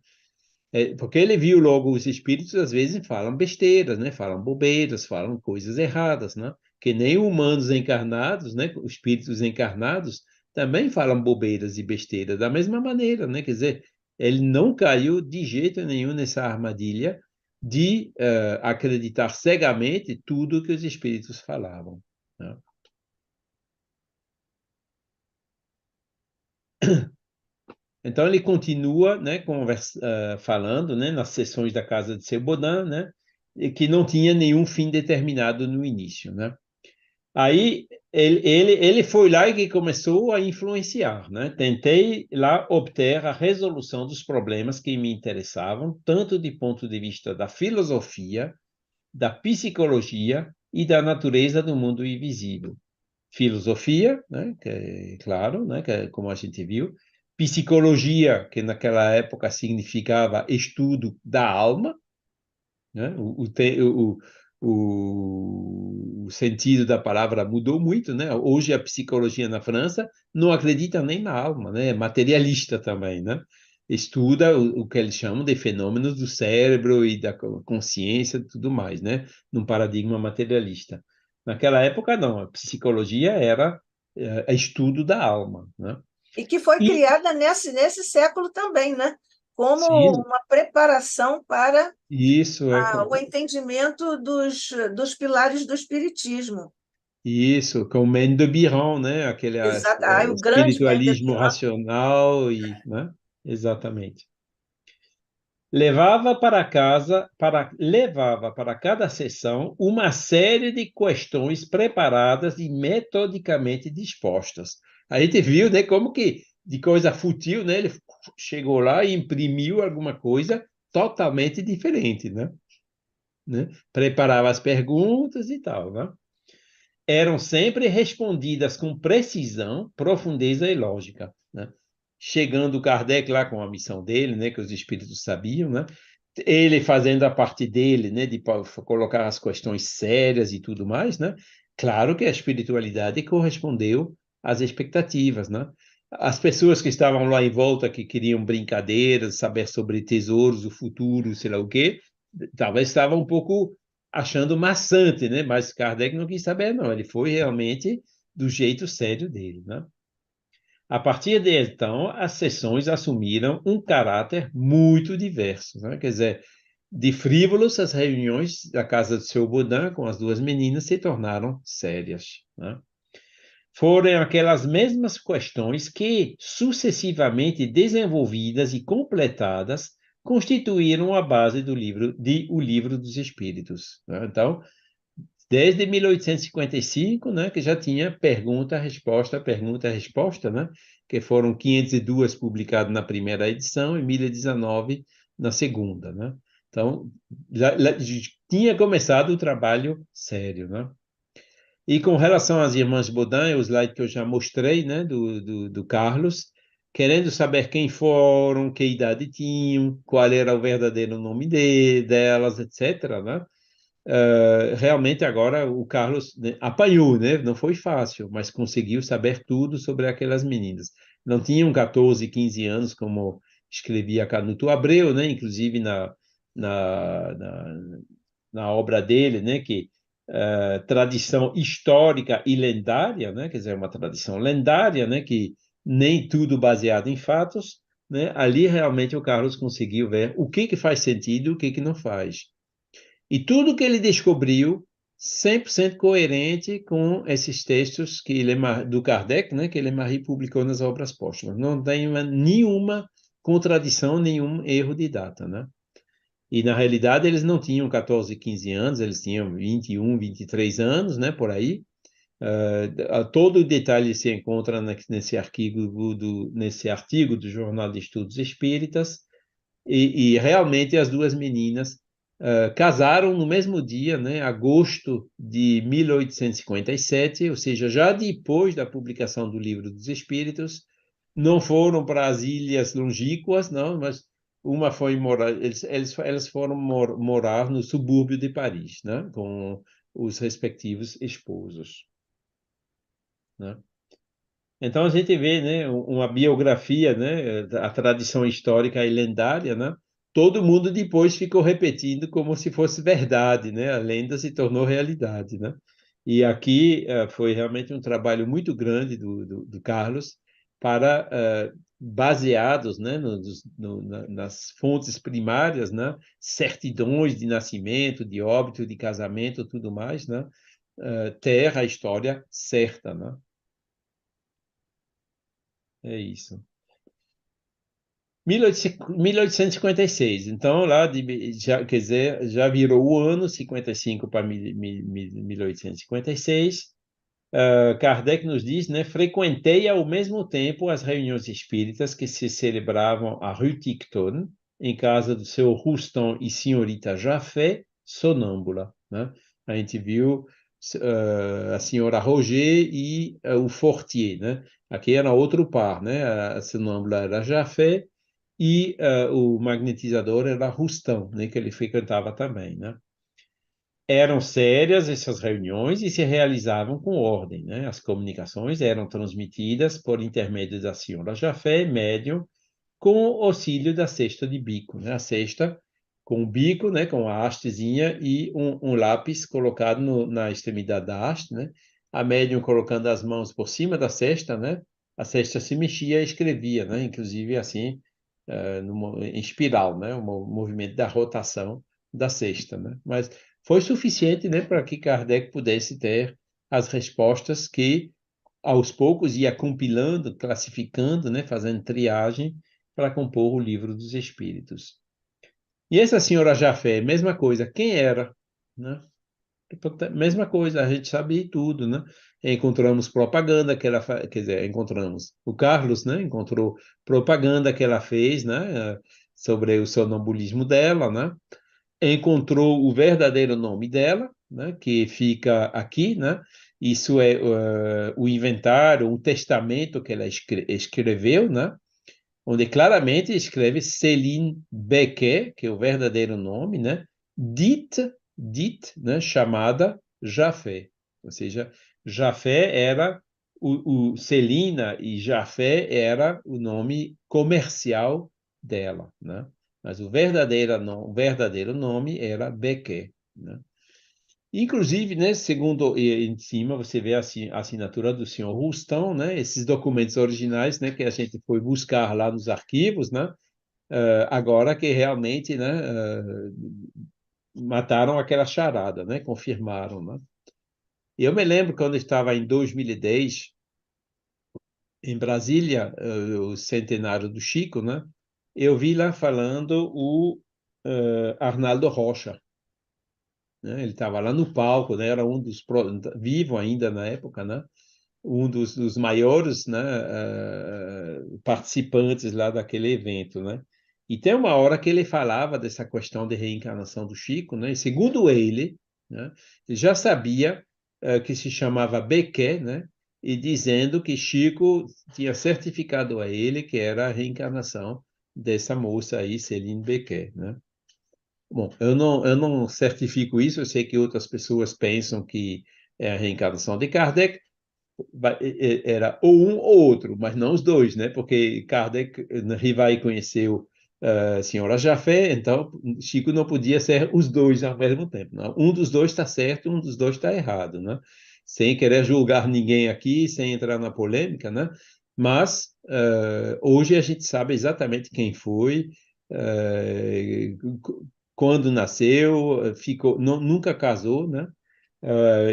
Porque ele viu logo os espíritos às vezes falam besteiras, né? Falam bobeiras, falam coisas erradas, né? Que nem humanos encarnados, né? Os espíritos encarnados também falam bobeiras e besteiras da mesma maneira, né? Quer dizer, ele não caiu de jeito nenhum nessa armadilha de acreditar cegamente tudo que os espíritos falavam, né? Então ele continua, né, falando, né, nas sessões da casa de seu Baudin, né, e que não tinha nenhum fim determinado no início, né? Aí ele foi lá e que começou a influenciar, né? Tentei lá obter a resolução dos problemas que me interessavam, tanto de ponto de vista da filosofia, da psicologia e da natureza do mundo invisível. Filosofia, né, que é claro, né, que é como a gente viu, psicologia, que naquela época significava estudo da alma, né, o sentido da palavra mudou muito, né? Hoje a psicologia na França não acredita nem na alma, né? É materialista também, né? Estuda o que eles chamam de fenômenos do cérebro e da consciência e tudo mais, né? Num paradigma materialista. Naquela época, não. A psicologia era estudo da alma, né? E que foi E, criada nesse século também, né? Como sim, uma preparação para isso é o entendimento dos pilares do espiritismo. isso, com Maine de Biran, né? Aquele Exato. O grande espiritualismo Mendelbiran. racional e, né? Exatamente. Levava para cada sessão uma série de questões preparadas e metodicamente dispostas. A gente viu, né, como que de coisa fútil, né, ele chegou lá e imprimiu alguma coisa totalmente diferente, né? Preparava as perguntas e tal, né? Eram sempre respondidas com precisão, profundeza e lógica, né? Chegando Kardec lá com a missão dele, né, que os espíritos sabiam, né? Ele fazendo a parte dele, né, de colocar as questões sérias e tudo mais, né? Claro que a espiritualidade correspondeu às expectativas, né? As pessoas que estavam lá em volta, que queriam brincadeiras, saber sobre tesouros, o futuro, sei lá o quê, talvez estavam um pouco achando maçante, né? Mas Kardec não quis saber, não. Ele foi realmente do jeito sério dele, né? A partir de então, as sessões assumiram um caráter muito diverso, né? Quer dizer, de frívolos, as reuniões da casa do seu Baudin com as duas meninas se tornaram sérias, né? foram aquelas mesmas questões que, sucessivamente desenvolvidas e completadas, constituíram a base do livro, O Livro dos Espíritos, né? Então, desde 1855, né, que já tinha pergunta, resposta, né, que foram 502 publicados na primeira edição e 1019 na segunda, né? Então, já tinha começado o trabalho sério, né? E com relação às irmãs Baudin, o slide que eu já mostrei, né, do Carlos, querendo saber quem foram, que idade tinham, qual era o verdadeiro nome delas, etc., né? Realmente agora o Carlos, né, apanhou, né? Não foi fácil, mas conseguiu saber tudo sobre aquelas meninas. Não tinham 14, 15 anos, como escrevia Canuto Abreu, né? Inclusive na, na, na obra dele, né? Que tradição histórica e lendária, né? Quer dizer, uma tradição lendária, né? Que nem tudo baseado em fatos, né? Ali realmente o Carlos conseguiu ver o que faz sentido e o que não faz. E tudo que ele descobriu, 100% coerente com esses textos que do Kardec, né, que Lemairy publicou nas obras póstumas. Não tem nenhuma contradição, nenhum erro de data, né? E, na realidade, eles não tinham 14, 15 anos, eles tinham 21, 23 anos, né, por aí. Todo o detalhe se encontra nesse artigo do Jornal de Estudos Espíritas, e realmente as duas meninas casaram no mesmo dia, né, agosto de 1857, ou seja, já depois da publicação do Livro dos Espíritos. Não foram para as ilhas longínquas, não, mas uma foi morar, eles foram morar no subúrbio de Paris, né, com os respectivos esposos, né? Então a gente vê, né, uma biografia, né, a tradição histórica e lendária, né? Todo mundo depois ficou repetindo como se fosse verdade, né? A lenda se tornou realidade, né? E aqui foi realmente um trabalho muito grande do Carlos para baseados, né, nas fontes primárias, né? Certidões de nascimento, de óbito, de casamento, tudo mais, né? Ter a história certa, né? É isso. 1856. Então, já, quer dizer, já virou o ano, 55 para 1856. Kardec nos diz, né, frequentei ao mesmo tempo as reuniões espíritas que se celebravam a Rue Tiquetonne, em casa do seu Roustan e senhorita Jaffé, sonâmbula, né? A gente viu a senhora Roger e o Fortier, né? Aqui era outro par, né? A sonâmbula era Jaffé e o magnetizador era Roustan, né? Que ele frequentava também, né? Eram sérias essas reuniões e se realizavam com ordem, né? As comunicações eram transmitidas por intermédio da senhora Jafé, médium, com o auxílio da cesta de bico, né? A cesta com o bico, né? Com a hastezinha e um lápis colocado na extremidade da haste, né? A médium colocando as mãos por cima da cesta, né? A cesta se mexia e escrevia, né? Inclusive assim, em espiral, né? O movimento da rotação da cesta, né? Mas foi suficiente, né, para que Kardec pudesse ter as respostas que, aos poucos, ia compilando, classificando, né, fazendo triagem para compor o Livro dos Espíritos. E essa senhora Jafé, mesma coisa, quem era? Né? Mesma coisa, a gente sabe tudo, né? Encontramos propaganda que ela, quer dizer, encontramos o Carlos, né? Encontrou propaganda que ela fez, né? Sobre o sonambulismo dela, né? Encontrou o verdadeiro nome dela, né, que fica aqui, né? Isso é o inventário, o testamento que ela escreveu, né? Onde claramente escreve Céline Becquet, que é o verdadeiro nome, né? Né? Chamada Jafé. Ou seja, Jafé era Celina e Jafé era o nome comercial dela, né? Mas o verdadeiro nome era Becquet, né? Inclusive, né, segundo em cima, você vê a assinatura do senhor Roustan, né, esses documentos originais, né, que a gente foi buscar lá nos arquivos, né, agora que realmente, né, mataram aquela charada, né, confirmaram, né. E eu me lembro quando eu estava em 2010, em Brasília, o centenário do Chico, né? Eu vi lá falando o Arnaldo Rocha, né? Ele estava lá no palco, né? Era um vivo ainda na época, né? Um dos maiores, né, participantes lá daquele evento, né? E tem uma hora que ele falava dessa questão de reencarnação do Chico, né? E segundo ele, né, ele já sabia que se chamava Bequet, né? E dizendo que Chico tinha certificado a ele que era a reencarnação dessa moça aí, Céline Bequet, né? Bom, eu não certifico isso, eu sei que outras pessoas pensam que é a reencarnação de Kardec, era ou um ou outro, mas não os dois, né? Porque Kardec vai conhecer a senhora Jafé, então Chico não podia ser os dois ao mesmo tempo. Não? Um dos dois está certo, um dos dois está errado, né? Sem querer julgar ninguém aqui, sem entrar na polêmica, né? Mas hoje a gente sabe exatamente quem foi, quando nasceu, ficou, nunca casou, né?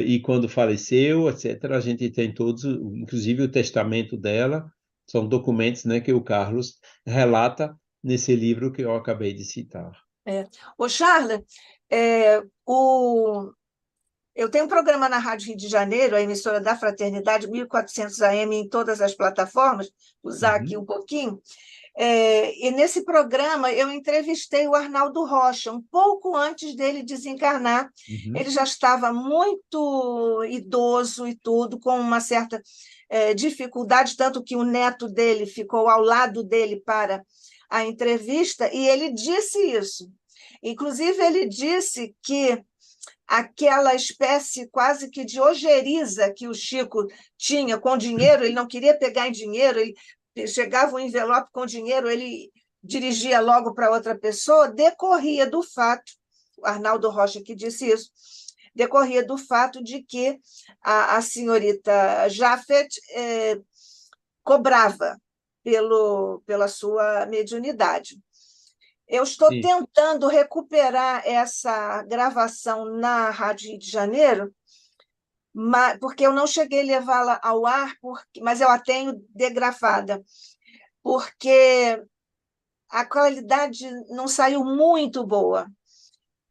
E quando faleceu, etc., a gente tem todos, inclusive o testamento dela, são documentos, né, que o Carlos relata nesse livro que eu acabei de citar. Ô, Charla, é, o, eu tenho um programa na Rádio Rio de Janeiro, a emissora da Fraternidade, 1400 AM em todas as plataformas, usar aqui Uhum, um pouquinho. E nesse programa eu entrevistei o Arnaldo Rocha, um pouco antes dele desencarnar. uhum. Ele já estava muito idoso e tudo, com uma certa dificuldade, tanto que o neto dele ficou ao lado dele para a entrevista, e ele disse isso. Inclusive, ele disse que aquela espécie quase que de ojeriza que o Chico tinha com dinheiro, ele não queria pegar em dinheiro, ele chegava um envelope com dinheiro, ele dirigia logo para outra pessoa, decorria do fato, o Arnaldo Rocha que disse isso, decorria do fato de que a senhorita Jafet cobrava pela sua mediunidade. Eu estou Sim. tentando recuperar essa gravação na Rádio Rio de Janeiro, porque eu não cheguei a levá-la ao ar, mas eu a tenho degravada, porque a qualidade não saiu muito boa.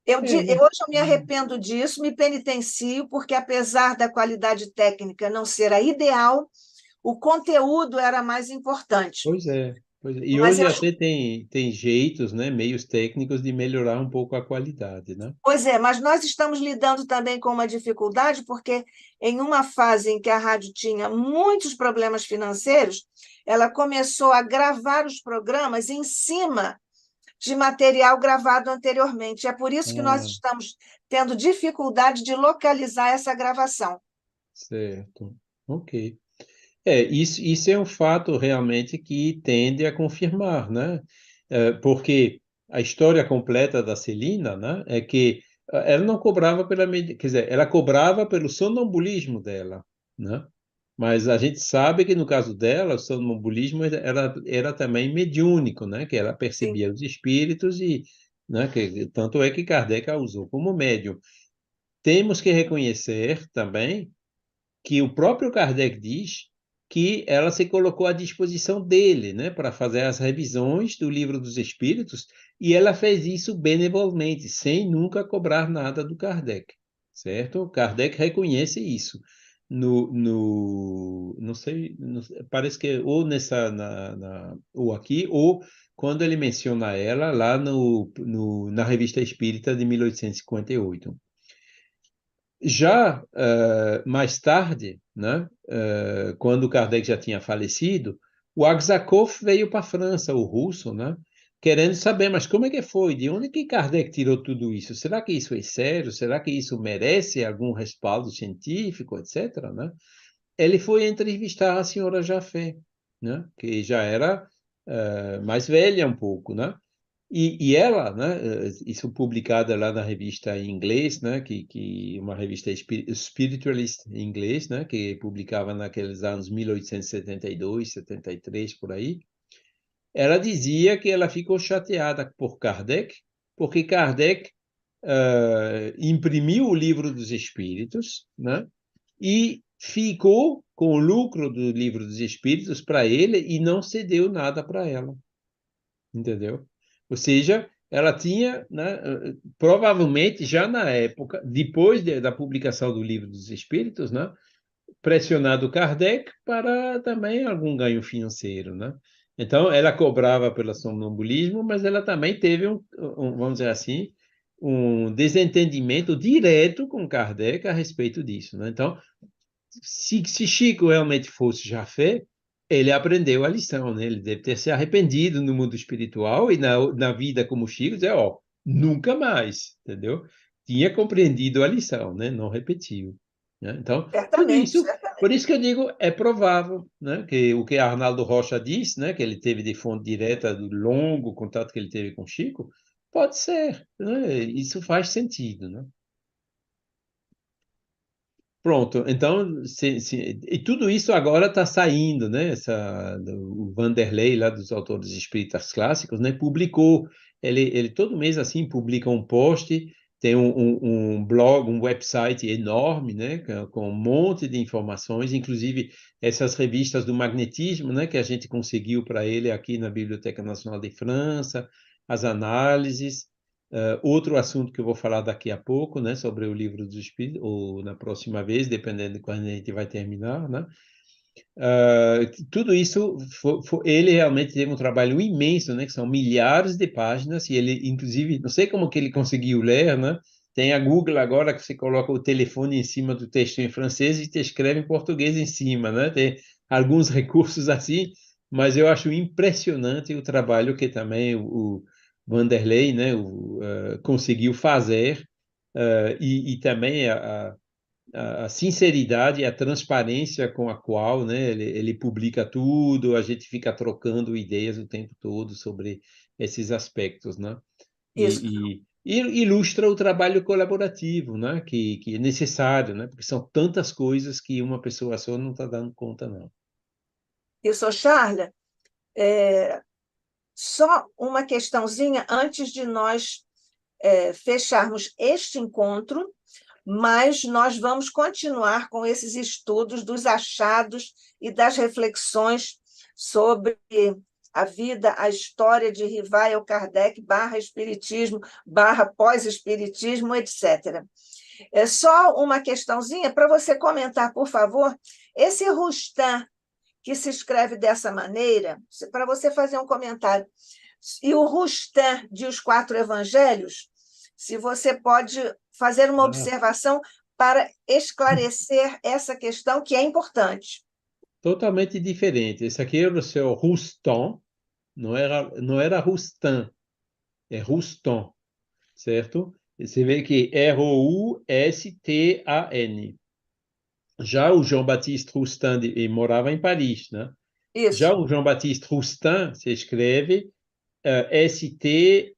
Mas, Hoje eu me arrependo disso, me penitencio, porque apesar da qualidade técnica não ser a ideal, o conteúdo era mais importante. pois é. Pois é. E Mas hoje eu até tem jeitos, né, meios técnicos de melhorar um pouco a qualidade, né? Pois é, mas nós estamos lidando também com uma dificuldade, porque em uma fase em que a rádio tinha muitos problemas financeiros, ela começou a gravar os programas em cima de material gravado anteriormente. É por isso que nós Ah, estamos tendo dificuldade de localizar essa gravação. certo. Ok. Isso é um fato realmente que tende a confirmar, né? Porque a história completa da Celina, né, é que ela não cobrava quer dizer, ela cobrava pelo sonambulismo dela, né? Mas a gente sabe que no caso dela, o sonambulismo era também mediúnico, né? Que ela Sim, percebia os espíritos e, né, tanto é que Kardec a usou como médium. Temos que reconhecer também que o próprio Kardec diz que ela se colocou à disposição dele, né, para fazer as revisões do Livro dos Espíritos, e ela fez isso benevolmente, sem nunca cobrar nada do Kardec, certo? Kardec reconhece isso. Não sei, parece que ou ou aqui, ou quando ele menciona ela lá na Revista Espírita de 1858. Já mais tarde, né, quando Kardec já tinha falecido, o Aksakov veio para a França, o russo, né, querendo saber, mas como é que foi? De onde que Kardec tirou tudo isso? Será que isso é sério? Será que isso merece algum respaldo científico, etc., né? Ele foi entrevistar a senhora Jafé, né, que já era mais velha um pouco, né? E ela, né, isso publicada lá na revista em inglês, né, que uma revista spiritualist em inglês, né, que publicava naqueles anos 1872, 73 por aí, ela dizia que ela ficou chateada por Kardec, porque Kardec imprimiu o Livro dos Espíritos, né, e ficou com o lucro do Livro dos Espíritos para ele e não cedeu nada para ela. Entendeu? Ou seja, ela tinha, né, provavelmente já na época, depois da publicação do Livro dos Espíritos, né, pressionado Kardec para também algum ganho financeiro, né? Então, ela cobrava pelo sonambulismo, mas ela também teve vamos dizer assim, um desentendimento direto com Kardec a respeito disso, né? Então, se Chico realmente fosse Jafé, ele aprendeu a lição, né? Ele deve ter se arrependido no mundo espiritual e na vida como Chico, dizer, ó, nunca mais, entendeu? Tinha compreendido a lição, né? Não repetiu, né? Então, tudo Certamente, isso, por certamente. isso que eu digo, é provável, né? Que o que Arnaldo Rocha diz, né? Que ele teve de fonte direta do longo contato que ele teve com Chico, pode ser, né? Isso faz sentido, né? Pronto, então, e tudo isso agora está saindo, né? O Vanderlei, lá dos autores espíritas clássicos, né? Publicou, ele todo mês, assim, publica um post, tem um blog, um website enorme, né? Com um monte de informações, inclusive essas revistas do magnetismo, né? Que a gente conseguiu para ele aqui na Biblioteca Nacional de França, as análises. Outro assunto que eu vou falar daqui a pouco, né, sobre o livro dos Espíritos, ou na próxima vez, dependendo de quando a gente vai terminar, né? Tudo isso, ele realmente teve um trabalho imenso, né, que são milhares de páginas, e ele, inclusive, não sei como que ele conseguiu ler, né? Tem a Google agora que você coloca o telefone em cima do texto em francês e te escreve em português em cima, né? Tem alguns recursos assim, mas eu acho impressionante o trabalho que também o Vanderlei, né, conseguiu fazer, e também a sinceridade e a transparência com a qual, né, ele publica tudo, a gente fica trocando ideias o tempo todo sobre esses aspectos, né? Isso. E ilustra o trabalho colaborativo, né, que é necessário, né, porque são tantas coisas que uma pessoa só não está dando conta, não. Isso, Charla, é, só uma questãozinha antes de nós fecharmos este encontro, mas nós vamos continuar com esses estudos dos achados e das reflexões sobre a vida, a história de Rivail Kardec, barra Espiritismo, barra pós-Espiritismo, etc. É só uma questãozinha para você comentar, por favor, esse Rustam, que se escreve dessa maneira, para você fazer um comentário. E o Rustam de Os Quatro Evangelhos, se você pode fazer uma Ah, observação para esclarecer essa questão que é importante. totalmente diferente. Esse aqui era o seu Ruston, não era Rustam, é Ruston, certo? Você vê que Roustan. Já o Jean-Baptiste Roustan morava em Paris, né? Já Isso, o Jean-Baptiste Roustan se escreve Staing,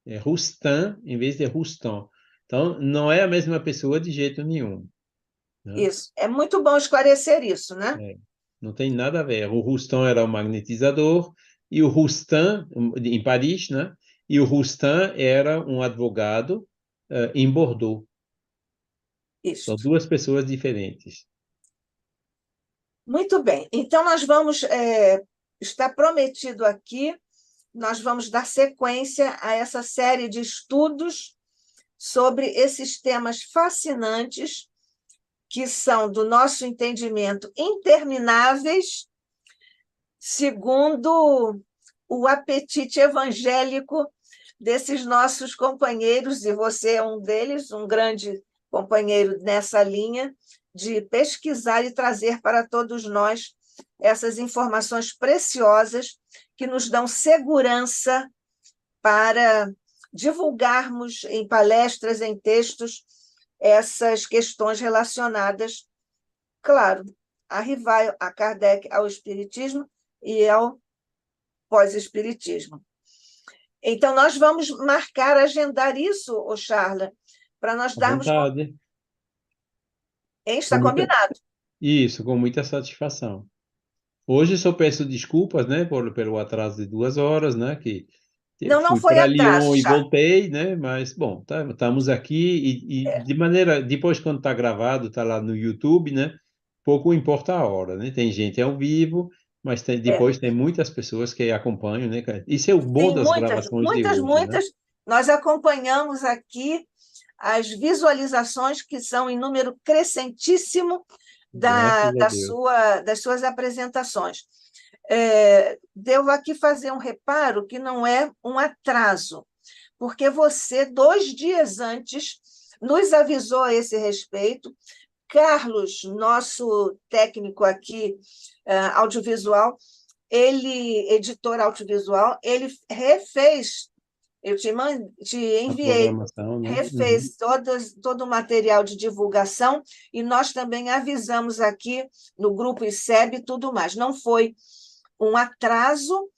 é Roustan em vez de Roustan. Então, não é a mesma pessoa de jeito nenhum, né? isso. É muito bom esclarecer isso, né? É, não tem nada a ver. O Roustan era o magnetizador e o Roustan, em Paris, né? E o Roustan era um advogado em Bordeaux. São Isso. duas pessoas diferentes. Muito bem. Então, nós vamos, está prometido aqui, nós vamos dar sequência a essa série de estudos sobre esses temas fascinantes que são, do nosso entendimento, intermináveis, segundo o apetite evangélico desses nossos companheiros, e você é um deles, um grande companheiro nessa linha, de pesquisar e trazer para todos nós essas informações preciosas que nos dão segurança para divulgarmos em palestras, em textos, essas questões relacionadas, claro, a Rivail, a Kardec, ao Espiritismo e ao pós-Espiritismo. Então, nós vamos marcar, agendar isso, ô Charla, para nós À darmos. vontade. Está Com muita... combinado. Isso, com muita satisfação. Hoje só peço desculpas, né, pelo atraso de 2 horas, né, que Não, não Fui foi para atraso, Lyon e Charles. voltei, né? Mas, bom, estamos aqui de maneira... Depois, quando está gravado, está lá no YouTube, né? Pouco importa a hora, né? Tem gente ao vivo, mas É. depois tem muitas pessoas que acompanham, né, cara? Isso é o bom Sim, das muitas, gravações de muitas, hoje, né? muitas. Nós acompanhamos aqui as visualizações que são em número crescentíssimo Graças a Deus. das suas apresentações. Devo aqui fazer um reparo que não é um atraso, porque você, 2 dias antes, nos avisou a esse respeito. Carlos, nosso técnico aqui, audiovisual, editor audiovisual, ele refez, eu te A enviei, programação, né? Uhum. refez todo o material de divulgação e nós também avisamos aqui no grupo ICEB e tudo mais. Não foi um atraso,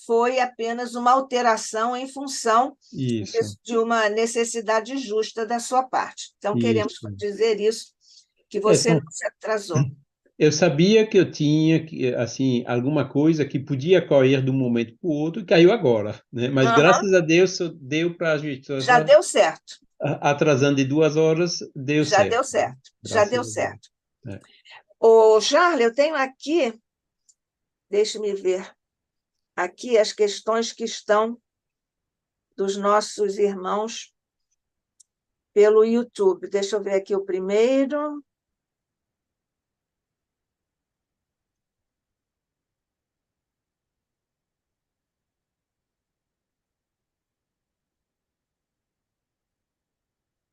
foi apenas uma alteração em função Isso, de uma necessidade justa da sua parte. Então, queremos isso. dizer isso, que É, você não se atrasou. eu sabia que eu tinha assim alguma coisa que podia cair de um momento para o outro e caiu agora, né? Mas Aham, graças a Deus deu para ajustar, já deu certo, atrasando de 2 horas, deu já certo. deu certo, já Graças deu a Deus. certo. É. Ô, Charles, eu tenho aqui, deixe-me ver, aqui as questões que estão dos nossos irmãos pelo YouTube. Deixa eu ver aqui o primeiro.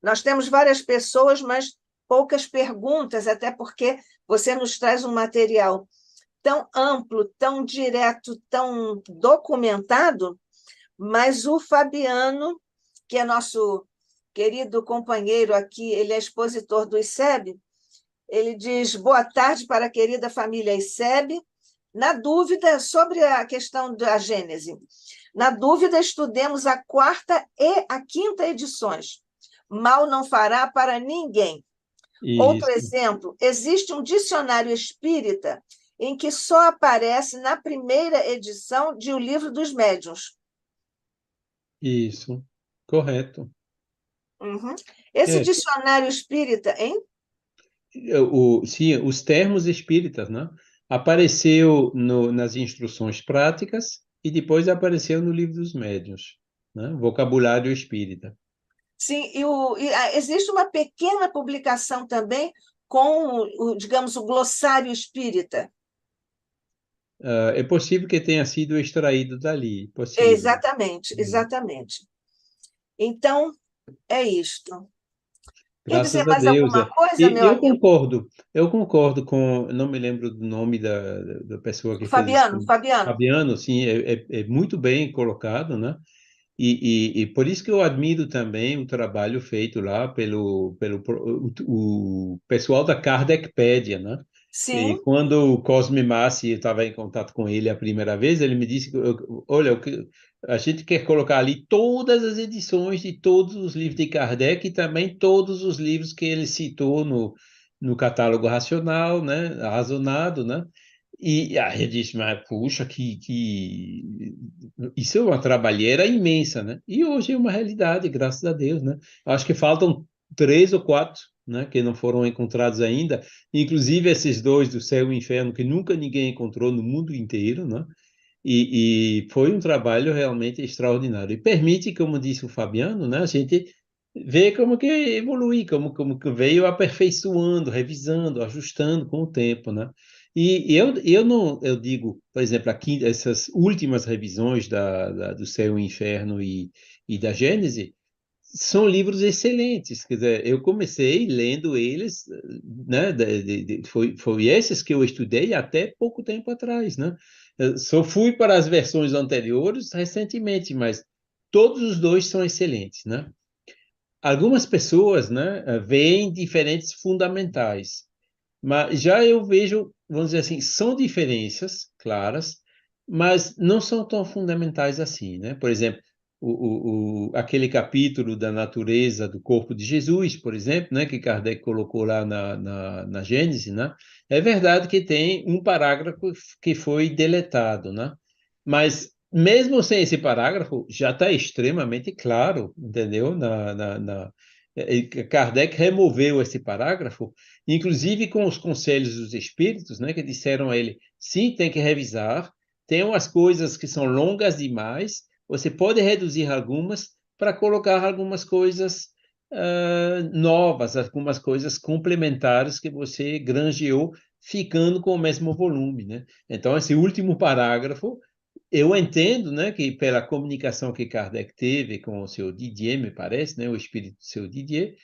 Nós temos várias pessoas, mas poucas perguntas, até porque você nos traz um material tão amplo, tão direto, tão documentado, mas o Fabiano, que é nosso querido companheiro aqui, ele é expositor do ICEB, ele diz: boa tarde para a querida família ICEB. Na dúvida sobre a questão da Gênese, na dúvida, estudemos a quarta e a quinta edições. Mal não fará para ninguém. Outro Isso, exemplo: existe um dicionário espírita em que só aparece na primeira edição de O Livro dos Médiuns. isso, correto. Uhum. Esse É, dicionário espírita, hein? sim, os termos espíritas, né? Apareceu nas instruções práticas e depois apareceu no Livro dos Médiuns, né? Vocabulário espírita. Sim, existe uma pequena publicação também com, digamos, o glossário espírita. É possível que tenha sido extraído dali, possível. Exatamente, exatamente. Então, é isto. Quer dizer Graças a mais Deus. alguma É. coisa, E meu amigo? eu concordo com, não me lembro do nome da pessoa que fez Fabiano, isso. Fabiano. Fabiano, sim, é muito bem colocado, né? E por isso que eu admiro também o trabalho feito lá o pessoal da Kardecpédia, né? E Sim, quando o Cosme Massi estava em contato com ele a primeira vez, ele me disse, olha, a gente quer colocar ali todas as edições de todos os livros de Kardec e também todos os livros que ele citou no catálogo racional, né? Razonado, né? E aí eu disse, mas puxa, isso é uma trabalheira imensa, né? E hoje é uma realidade, graças a Deus, né? Acho que faltam 3 ou 4, né, que não foram encontrados ainda, inclusive esses dois do Céu e Inferno, que nunca ninguém encontrou no mundo inteiro, né? E foi um trabalho realmente extraordinário. E permite, como disse o Fabiano, né, a gente ver como que evolui, como que veio aperfeiçoando, revisando, ajustando com o tempo, né? E eu não, eu digo, por exemplo, aqui essas últimas revisões do Céu e Inferno e da Gênese são livros excelentes. Quer dizer, eu comecei lendo eles, né? Foi esses que eu estudei até pouco tempo atrás, né? Eu só fui para as versões anteriores recentemente, mas todos os dois são excelentes, né? Algumas pessoas, né, veem diferentes fundamentais. Mas já eu vejo, vamos dizer assim, são diferenças claras, mas não são tão fundamentais assim, né? Por exemplo, aquele capítulo da natureza do corpo de Jesus, por exemplo, né, que Kardec colocou lá na Gênese, né? É verdade que tem um parágrafo que foi deletado, né? Mas mesmo sem esse parágrafo, já está extremamente claro, entendeu? Kardec removeu esse parágrafo, inclusive com os conselhos dos espíritos, né, que disseram a ele, sim, tem que revisar, tem umas coisas que são longas demais, você pode reduzir algumas para colocar algumas coisas novas, algumas coisas complementares que você granjeou, ficando com o mesmo volume, né? Então, esse último parágrafo eu entendo, né, que pela comunicação que Kardec teve com o seu Didier, me parece, né, o espírito do seu Didier,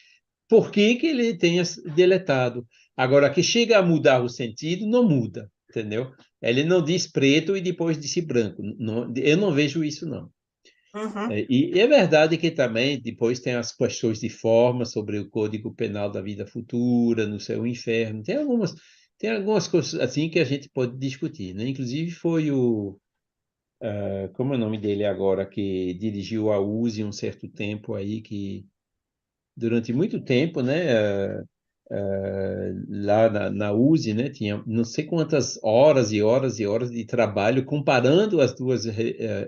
por que que ele tenha deletado? Agora, que chega a mudar o sentido, não muda, entendeu? Ele não diz preto e depois disse branco. Não, eu não vejo isso, não. Uhum. E é verdade que também depois tem as questões de forma sobre o Código Penal da vida futura, no céu e inferno. Tem algumas coisas assim que a gente pode discutir, né? Inclusive foi como é o nome dele agora, que dirigiu a USE um certo tempo aí, que durante muito tempo, né, lá na USE, né, tinha não sei quantas horas e horas e horas de trabalho comparando as duas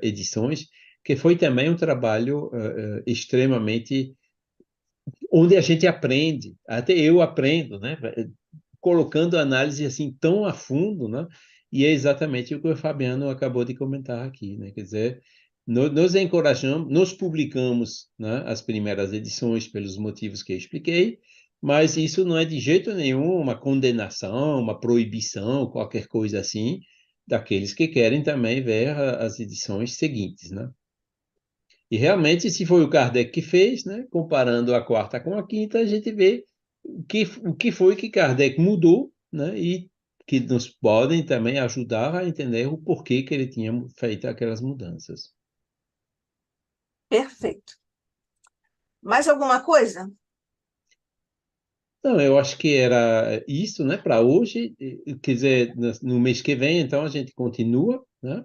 edições, que foi também um trabalho extremamente onde a gente aprende, até eu aprendo, né, colocando a análise assim tão a fundo, né? E é exatamente o que o Fabiano acabou de comentar aqui, né? Quer dizer, nós encorajamos, nós publicamos, né, as primeiras edições pelos motivos que eu expliquei, mas isso não é de jeito nenhum uma condenação, uma proibição, qualquer coisa assim, daqueles que querem também ver as edições seguintes, né? E realmente, se foi o Kardec que fez, né, comparando a quarta com a quinta, a gente vê o que foi que Kardec mudou, né, e que nos podem também ajudar a entender o porquê que ele tinha feito aquelas mudanças. Perfeito. Mais alguma coisa? Então, eu acho que era isso, né, para hoje. Quer dizer, no mês que vem, então, a gente continua, né?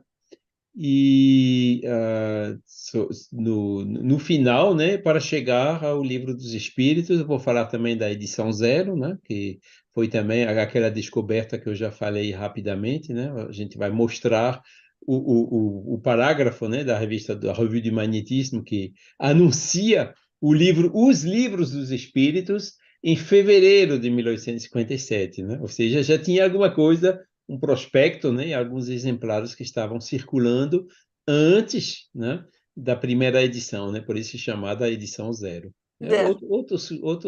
E no final, né, para chegar ao Livro dos Espíritos, eu vou falar também da edição zero, né, que foi também aquela descoberta que eu já falei rapidamente, né, a gente vai mostrar o parágrafo, né, da Revue de Magnetismo que anuncia os livros dos Espíritos em fevereiro de 1857, né, ou seja, já tinha alguma coisa um prospecto, né, e alguns exemplares que estavam circulando antes, né, da primeira edição, né, por isso chamada edição zero. É É. outro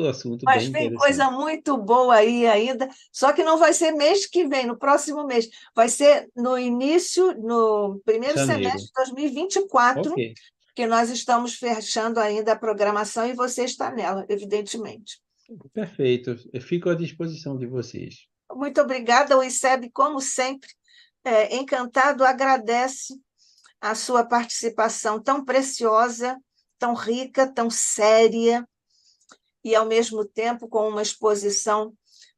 assunto Mas bem vem coisa interessante. muito boa aí ainda, só que não vai ser mês que vem, no próximo mês. Vai ser no início, no primeiro semestre Janeiro. de 2024, Ok, que nós estamos fechando ainda a programação e você está nela, evidentemente. perfeito. Eu fico à disposição de vocês. Muito obrigada, o ICEB, como sempre, encantado, agradece a sua participação tão preciosa, tão rica, tão séria, e, ao mesmo tempo, com uma exposição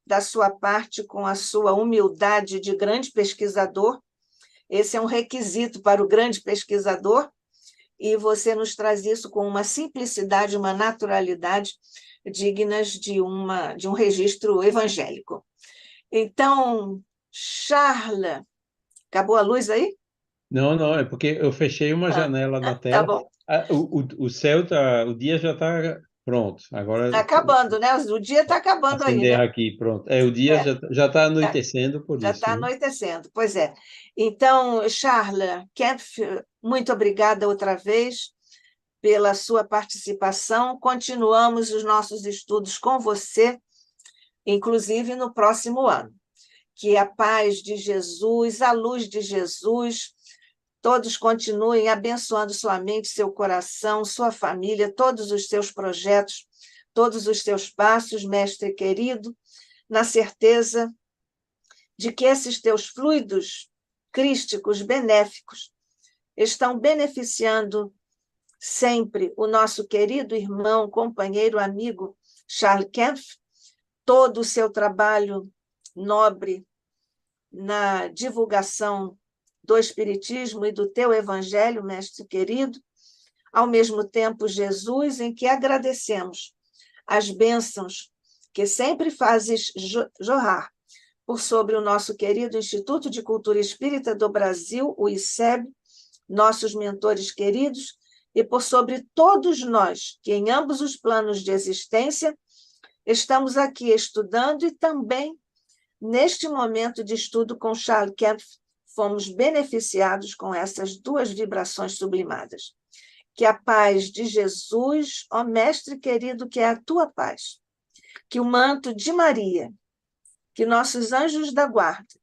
da sua parte, com a sua humildade de grande pesquisador. Esse é um requisito para o grande pesquisador, e você nos traz isso com uma simplicidade, uma naturalidade dignas de um registro evangélico. Então, Charles, acabou a luz aí? Não, não, é porque eu fechei uma janela na Tá tela. bom. O céu o dia já está pronto. Agora Está acabando, né? O dia está acabando aí, acender né? aqui, pronto. O dia É, já está anoitecendo por já isso, está né? anoitecendo. Pois é. Então, Charles Kempf, muito obrigada outra vez pela sua participação. Continuamos os nossos estudos com você, inclusive no próximo ano. Que a paz de Jesus, a luz de Jesus, todos continuem abençoando sua mente, seu coração, sua família, todos os seus projetos, todos os seus passos, mestre querido, na certeza de que esses teus fluidos crísticos benéficos estão beneficiando sempre o nosso querido irmão, companheiro, amigo Charles Kempf, todo o seu trabalho nobre na divulgação do Espiritismo e do teu Evangelho, mestre querido, ao mesmo tempo, Jesus, em que agradecemos as bênçãos que sempre fazes jorrar por sobre o nosso querido Instituto de Cultura Espírita do Brasil, o ICEB, nossos mentores queridos, e por sobre todos nós, que em ambos os planos de existência estamos aqui estudando e também, neste momento de estudo com Charles Kempf, fomos beneficiados com essas duas vibrações sublimadas. Que a paz de Jesus, ó Mestre querido, que é a tua paz, que o manto de Maria, que nossos anjos da guarda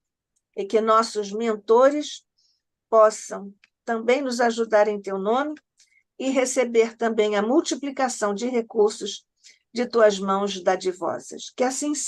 e que nossos mentores possam também nos ajudar em teu nome e receber também a multiplicação de recursos de tuas mãos dadivosas. Que assim